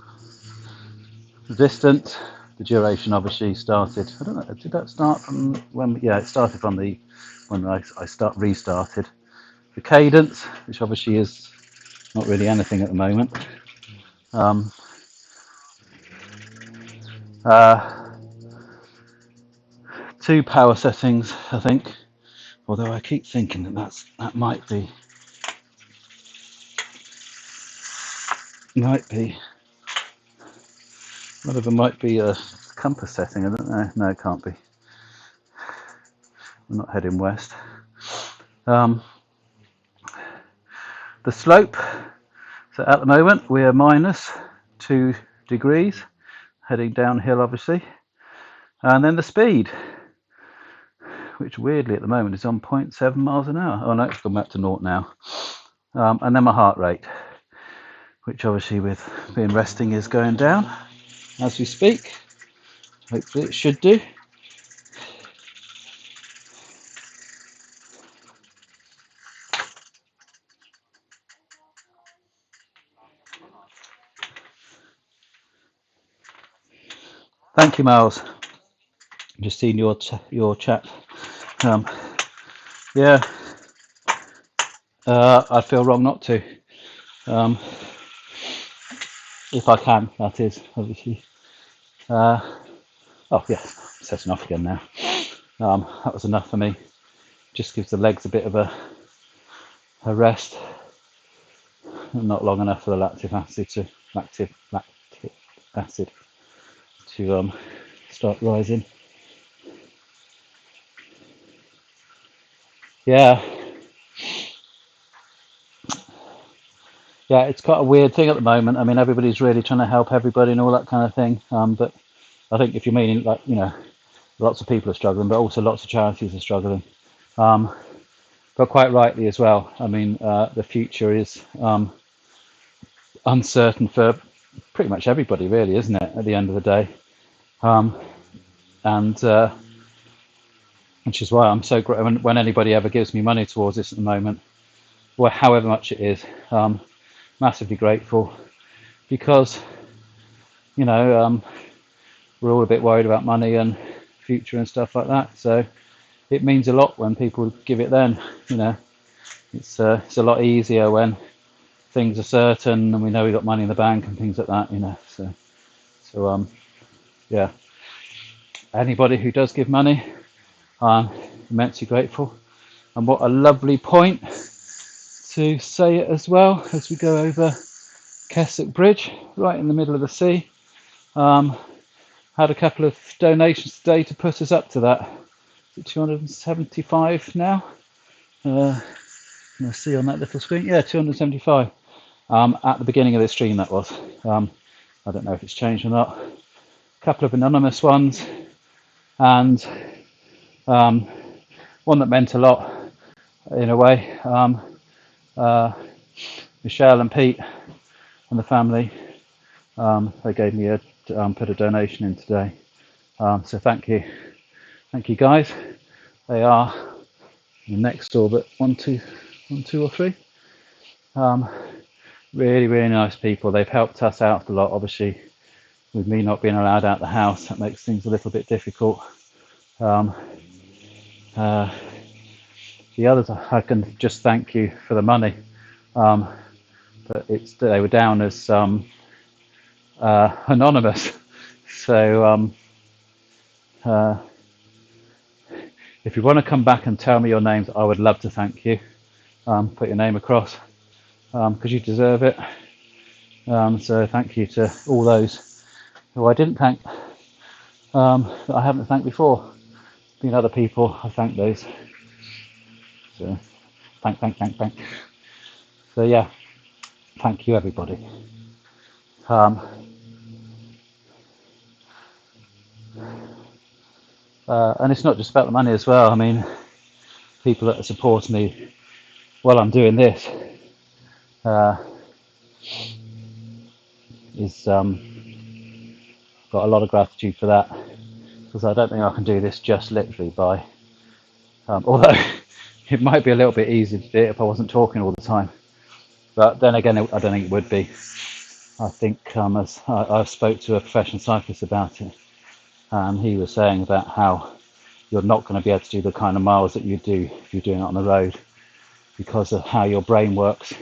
distance. The duration obviously started. I don't know. Did that start from when? Yeah, it started from when I restarted. The cadence, which obviously is not really anything at the moment. Two power settings, I think. Although I keep thinking that might be one of them might be a compass setting. I don't know. No, it can't be. I'm not heading west. The slope. So at the moment we are -2 degrees, heading downhill obviously. And then the speed, which weirdly at the moment is on 0.7 miles an hour. Oh no, it's gone back to naught now. And then my heart rate, which obviously with being resting is going down as we speak. Hopefully it should do. Thank you, Miles. Just seen your chat. Yeah, I feel wrong not to. If I can, that is obviously. Oh yeah, setting off again now. That was enough for me. Just gives the legs a bit of a rest. Not long enough for the lactic acid to start rising. Yeah, it's quite a weird thing at the moment. I mean, everybody's really trying to help everybody and all that kind of thing. But I think if you're meaning, like, lots of people are struggling, but also lots of charities are struggling. But quite rightly as well. I mean, the future is uncertain for pretty much everybody, really, isn't it? At the end of the day, and which is why I'm so grateful when anybody ever gives me money towards this at the moment, or however much it is. Massively grateful, because we're all a bit worried about money and future and stuff like that. So it means a lot when people give it. Then it's a lot easier when things are certain and we know we've got money in the bank and things like that. So yeah. Anybody who does give money, I'm immensely grateful. And what a lovely point to say it as well, as we go over Keswick Bridge, right in the middle of the sea. Had a couple of donations today to put us up to that. Is it 275 now? You'll see on that little screen. Yeah, 275. At the beginning of the stream, that was. I don't know if it's changed or not. A couple of anonymous ones, and one that meant a lot in a way. Michelle and Pete and the family, they gave me put a donation in today. So thank you guys. They are next door, but one, two or three. Really, really nice people. They've helped us out a lot. Obviously, with me not being allowed out the house, that makes things a little bit difficult. The others, I can just thank you for the money, but they were down as anonymous. So if you want to come back and tell me your names, I would love to thank you. Put your name across, because you deserve it. So thank you to all those who I didn't thank, that I haven't thanked before. Been other people, I thank those. So thank. So yeah, thank you everybody. And it's not just about the money as well. I mean, people that support me while I'm doing this is got a lot of gratitude for that, because I don't think I can do this just literally by although it might be a little bit easier to do it if I wasn't talking all the time, but then again I don't think it would be. I think as I spoke to a professional cyclist about it, he was saying about how you're not going to be able to do the kind of miles that you do if you're doing it on the road, because of how your brain works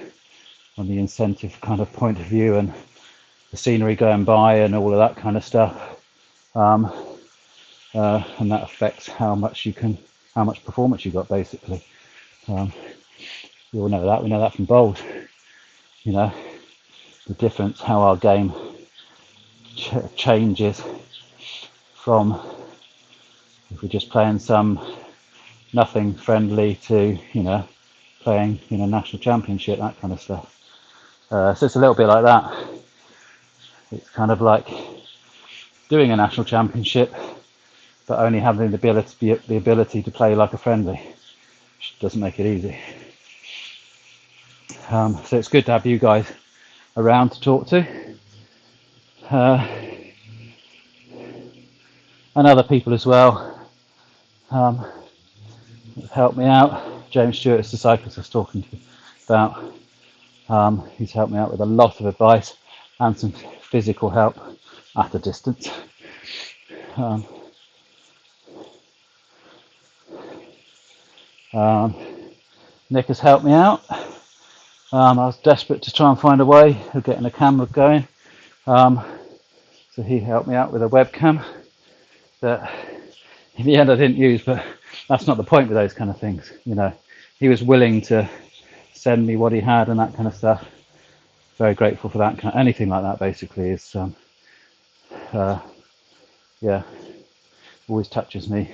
on the incentive kind of point of view and the scenery going by and all of that kind of stuff, and that affects how much performance you got, basically. We all know that. We know that from bowls. The difference, how our game changes from if we're just playing some nothing friendly to playing national championship, that kind of stuff. So it's a little bit like that. It's kind of like doing a national championship, but only having the ability to play like a friendly, which doesn't make it easy. So it's good to have you guys around to talk to, and other people as well. Helped me out. James Stewart is the cyclist I was talking to about. He's helped me out with a lot of advice and some physical help at a distance. Nick has helped me out. I was desperate to try and find a way of getting a camera going, so he helped me out with a webcam. that in the end I didn't use, but that's not the point with those kind of things. He was willing to send me what he had and that kind of stuff. Very grateful for that. Anything like that basically is, yeah, always touches me.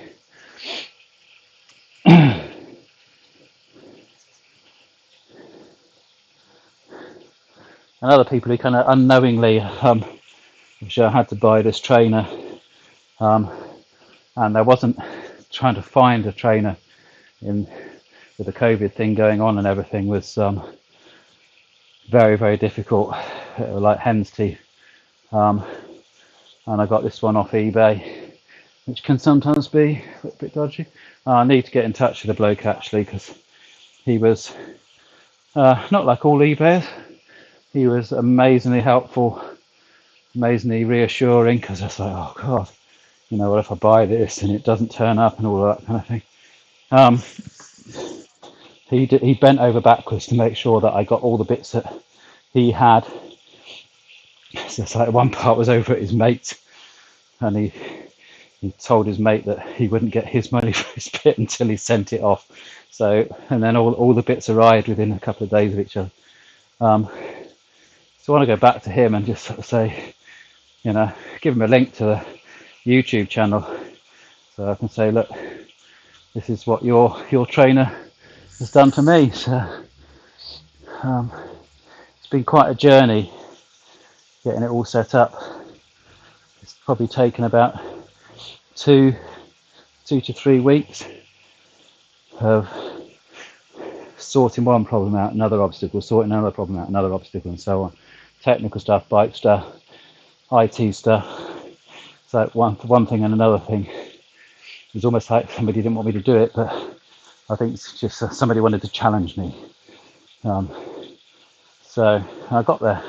And other people who kind of unknowingly, which I had to buy this trainer, and I wasn't trying to find a trainer with the COVID thing going on and everything was very, very difficult, like hen's teeth. And I got this one off eBay, which can sometimes be a bit dodgy. I need to get in touch with the bloke actually, because he was not like all eBayers. He was amazingly helpful, amazingly reassuring, because I was like, oh God, what if I buy this and it doesn't turn up and all that kind of thing. He bent over backwards to make sure that I got all the bits that he had. So it's like one part was over at his mate's, and he told his mate that he wouldn't get his money for his bit until he sent it off. So, and then all the bits arrived within a couple of days of each other. So I want to go back to him and just sort of say, give him a link to the YouTube channel, so I can say, look, this is what your trainer has done for me. So it's been quite a journey getting it all set up. It's probably taken about 2 to 3 weeks of sorting one problem out, another obstacle, sorting another problem out, another obstacle, and so on. Technical stuff, bike stuff, IT stuff. It's like one thing and another thing. It was almost like somebody didn't want me to do it, but I think it's just somebody wanted to challenge me. So I got there,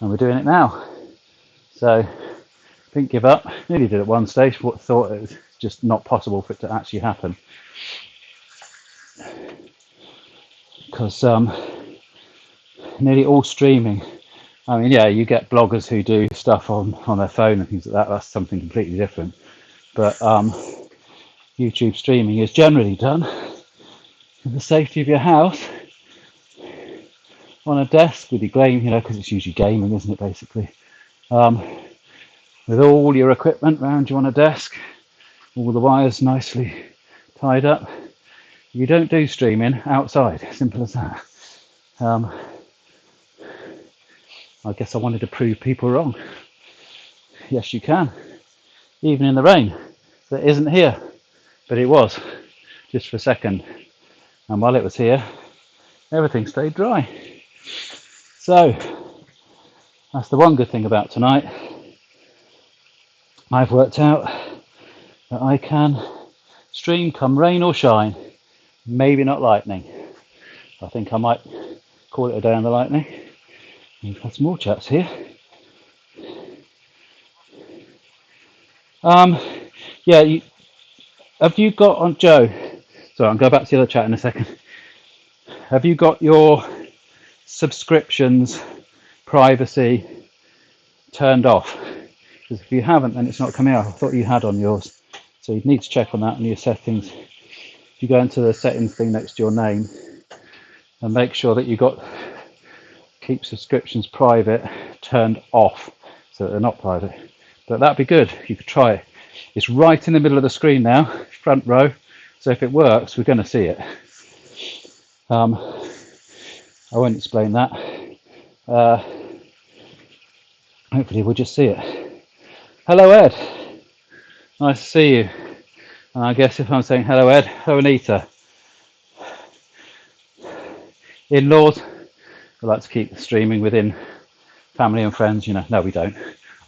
and we're doing it now. So didn't give up. Nearly did at one stage. Thought it was just not possible for it to actually happen, because nearly all streaming. I mean, yeah, you get bloggers who do stuff on their phone and things like that. That's something completely different. But YouTube streaming is generally done in the safety of your house, on a desk with your game, because it's usually gaming, isn't it, basically? With all your equipment around you on a desk, all the wires nicely tied up. You don't do streaming outside, simple as that. I guess I wanted to prove people wrong. Yes, you can, even in the rain that isn't here, but it was just for a second, and while it was here, everything stayed dry. So that's the one good thing about tonight. I've worked out that I can stream come rain or shine, maybe not lightning. I think I might call it a day on the lightning. We've had some more chats here. Yeah, have you got on Joe? Sorry, I'll go back to the other chat in a second. Have you got your subscriptions privacy turned off? Because if you haven't, then it's not coming out. I thought you had on yours, so you'd need to check on that in your settings. If you go into the settings thing next to your name and make sure that you got keep subscriptions private turned off, so that they're not private. But that'd be good. You could try it. It's right in the middle of the screen now, front row. So if it works, we're going to see it. I won't explain that. Hopefully we'll just see it. Hello, Ed. Nice to see you. And I guess if I'm saying hello, Ed, hello, Anita. In-laws, we like to keep streaming within family and friends. No, we don't.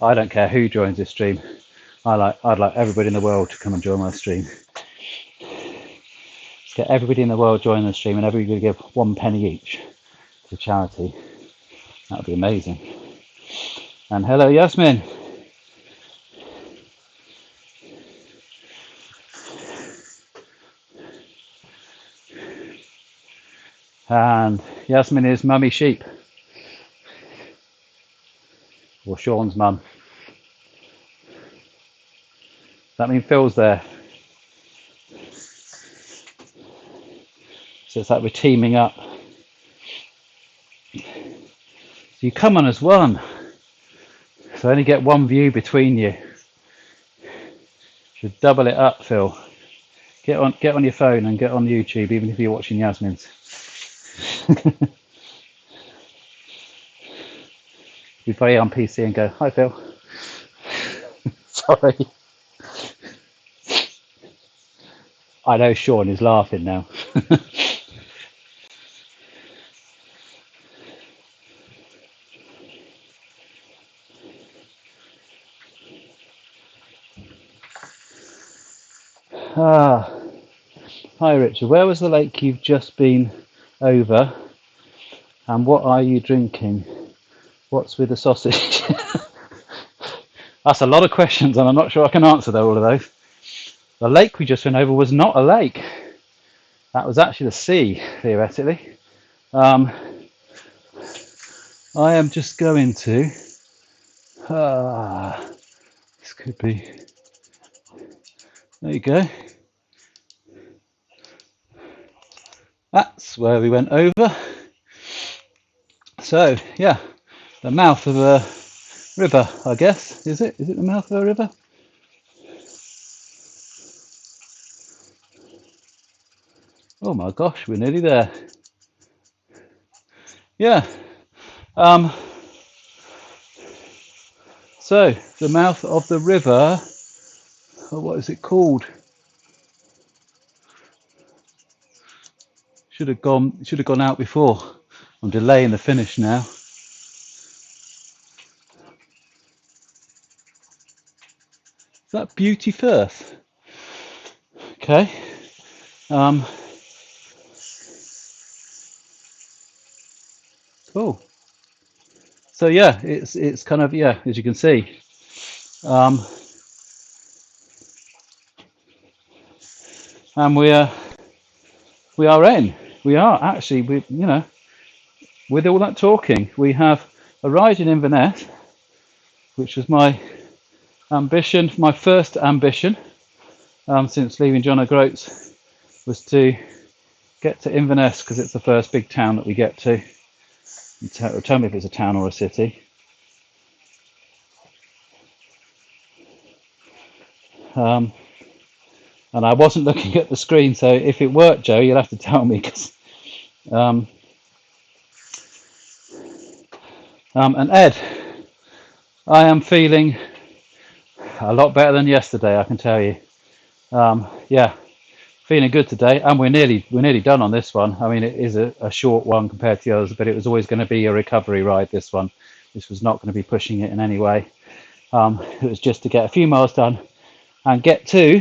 I don't care who joins this stream. I'd like everybody in the world to come and join my stream. Let's get everybody in the world joining the stream, and everybody give 1 penny each to charity. That would be amazing. And hello, Yasmin. And Yasmin is Mummy Sheep, or Sean's mum. That means Phil's there. So it's like we're teaming up. So you come on as one. So only get one view between you. Should double it up, Phil. Get on your phone and get on YouTube, even if you're watching Yasmin's. You play on PC and go, hi Phil. Sorry. I know Sean is laughing now. Hi Richard, where was the lake you've just been over and what are you drinking? What's with the sausage? That's a lot of questions and I'm not sure I can answer all of those. The lake we just went over was not a lake. That was actually the sea, theoretically. I am just going to... this could be... There you go. That's where we went over. So, yeah, the mouth of a river, I guess. Is it? Is it the mouth of a river? Oh my gosh, we're nearly there. Yeah. So, the mouth of the river, what is it called? Should have gone out before. I'm delaying the finish now. Is that Beauty Firth? Okay. Cool. So yeah, it's kind of, yeah, as you can see. And we are in. We are actually, with all that talking, we have arrived in Inverness, which was my ambition, my first ambition since leaving John O'Groats, was to get to Inverness because it's the first big town that we get to. Tell me if it's a town or a city. And I wasn't looking at the screen, so if it worked, Joe, you'll have to tell me. And Ed, I am feeling a lot better than yesterday, I can tell you. Yeah, feeling good today, and we're nearly done on this one. I mean, it is a short one compared to the others, but it was always going to be a recovery ride. This one, this was not going to be pushing it in any way. It was just to get a few miles done and get to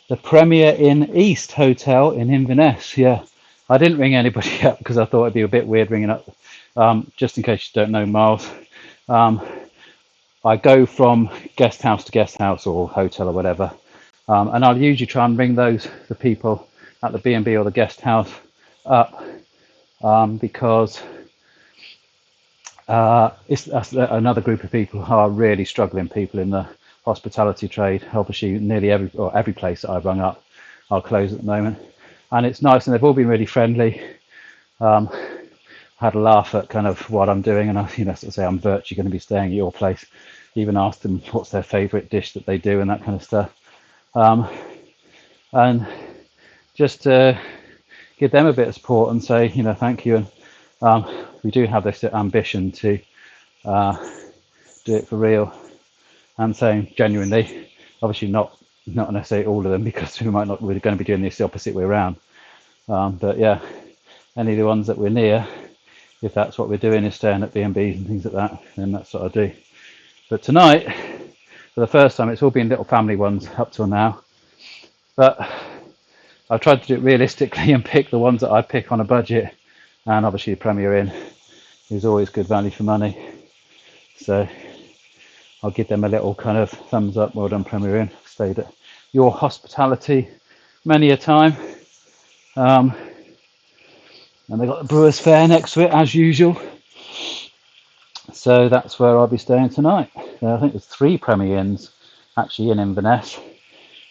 the Premier Inn East Hotel in Inverness. Yeah, I didn't ring anybody up because I thought it'd be a bit weird ringing up. Just in case you don't know, Miles, I go from guest house to guest house or hotel or whatever, and I'll usually try and ring the people at the B&B or the guest house up because it's another group of people who are really struggling people in the hospitality trade. Obviously, nearly every place that I've rung up are closed at the moment, and it's nice, and they've all been really friendly. Had a laugh at kind of what I'm doing, and I, sort of say I'm virtually going to be staying at your place. Even asked them what's their favourite dish that they do and that kind of stuff, and just give them a bit of support and say, thank you, and we do have this ambition to do it for real, and saying genuinely, obviously not necessarily all of them because we're going to be doing this the opposite way around, but yeah, any of the ones that we're near, if that's what we're doing is staying at B&Bs and things like that, then that's what I do. But tonight, for the first time, it's all been little family ones up till now, but I've tried to do it realistically and pick the ones that I pick on a budget, and obviously the Premier Inn is always good value for money, so I'll give them a little kind of thumbs up. Well done, Premier Inn. Stayed at your hospitality many a time. And they've got the Brewers Fair next to it, as usual. So that's where I'll be staying tonight. I think there's 3 Premier Inns actually in Inverness.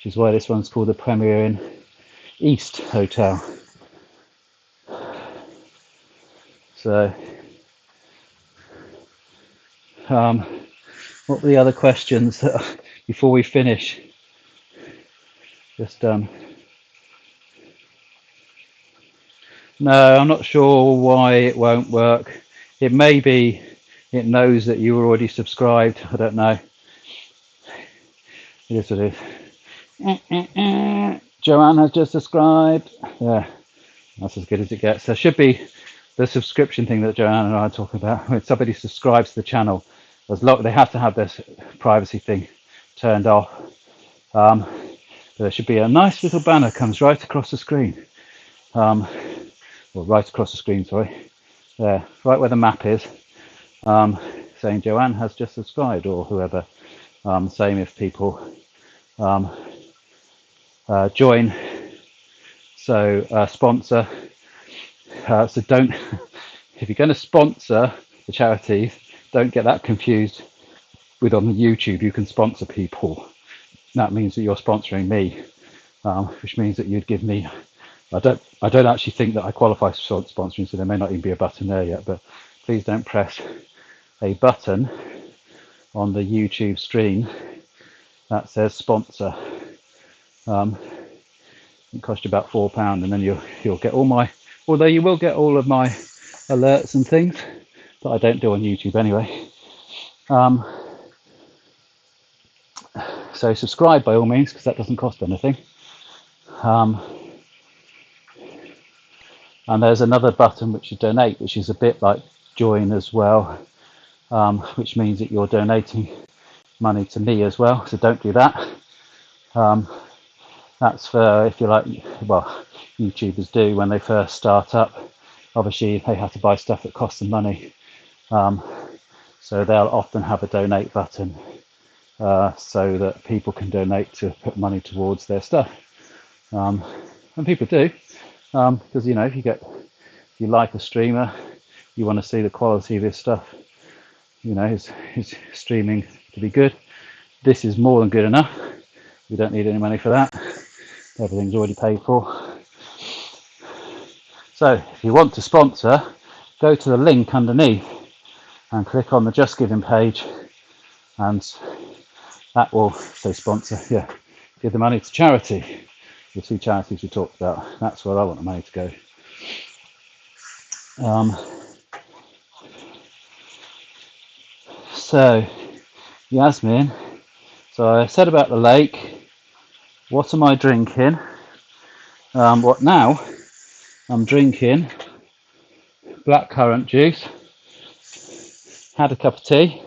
is why this one's called the Premier Inn East Hotel. So, what were the other questions before we finish? Just no, I'm not sure why it won't work. It may be it knows that you were already subscribed. I don't know. It is what it is. Joanne has just subscribed. Yeah, that's as good as it gets. There should be the subscription thing that Joanne and I are talking about. When somebody subscribes to the channel, they have to have this privacy thing turned off. There should be a nice little banner comes right across the screen. Well, right across the screen, sorry. There, right where the map is, saying Joanne has just subscribed, or whoever. Same if people join, so sponsor. So don't, if you're going to sponsor the charities, don't get that confused with on YouTube. You can sponsor people. That means that you're sponsoring me, which means that you'd give me. I don't actually think that I qualify for sponsoring, so there may not even be a button there yet. But please don't press a button on the YouTube stream that says sponsor. It costs you about £4, and then you'll get all my. Although you will get all of my alerts and things that I don't do on YouTube anyway. So subscribe by all means, because that doesn't cost anything. And there's another button which is donate, which is a bit like join as well, which means that you're donating money to me as well. So don't do that. That's for, if you like, well, YouTubers do when they first start up. Obviously, they have to buy stuff that costs them money. So they'll often have a donate button so that people can donate to put money towards their stuff. And people do, because if you like a streamer, you want to see the quality of his stuff, his streaming to be good. This is more than good enough. We don't need any money for that. Everything's already paid for. So if you want to sponsor, go to the link underneath and click on the Just Giving page, and that will say sponsor. Yeah, give the money to charity. The two charities we talked about. That's where I want the money to go. So, Yasmin, so I said about the lake. What am I drinking? What now? I'm drinking blackcurrant juice. Had a cup of tea.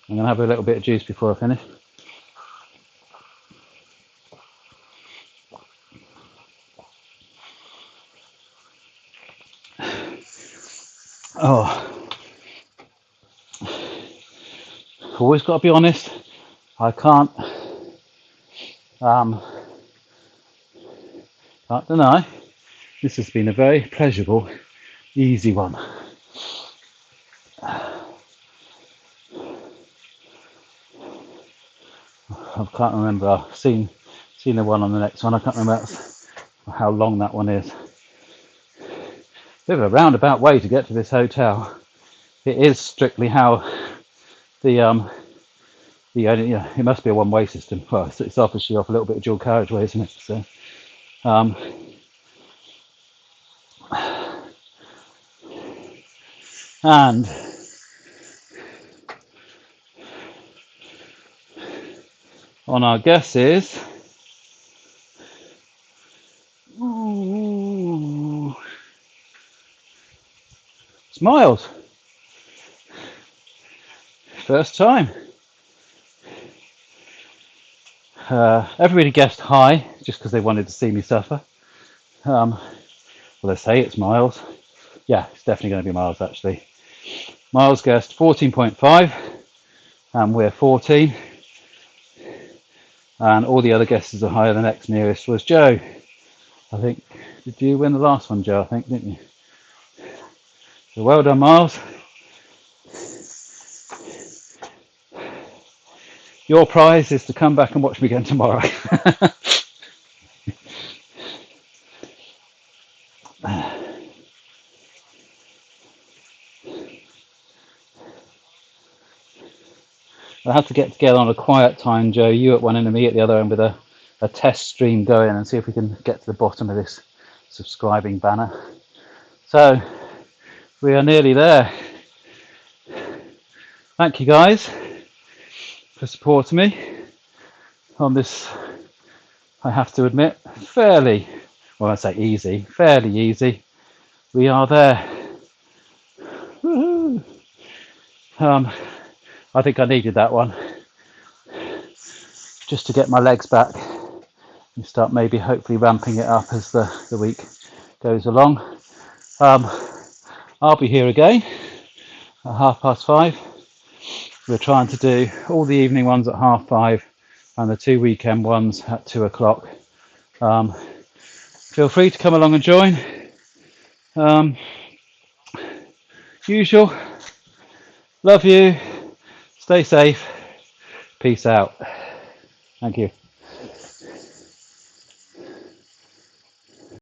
I'm going to have a little bit of juice before I finish. Oh, always got to be honest. I can't deny this has been a very pleasurable, easy one. I can't remember. I've seen the one on the next one. I can't remember how long that one is. Bit of a roundabout way to get to this hotel. It is strictly how it must be a one-way system. Well, it's obviously off a little bit of dual carriageway, isn't it? So, and on our guesses, Smiles. First time. Everybody guessed high, just because they wanted to see me suffer. Well, they say it's Miles. Yeah, it's definitely going to be Miles, actually. Miles guessed 14.5, and we're 14. And all the other guesses are higher. The next nearest was Joe. I think, did you win the last one, Joe? I think, didn't you? So well done, Miles. Your prize is to come back and watch me again tomorrow. I have to get together on a quiet time, Joe, you at one end and me at the other end, with a test stream going, and see if we can get to the bottom of this subscribing banner. So we are nearly there. Thank you guys for supporting me on this, I have to admit, fairly, well, I say easy, fairly easy. We are there. Woohoo! I think I needed that one just to get my legs back and start maybe hopefully ramping it up as the week goes along. I'll be here again at 5:30. We're trying to do all the evening ones at 5:30 and the 2 weekend ones at 2 o'clock. Feel free to come along and join. Usual, love you, stay safe, peace out. Thank you.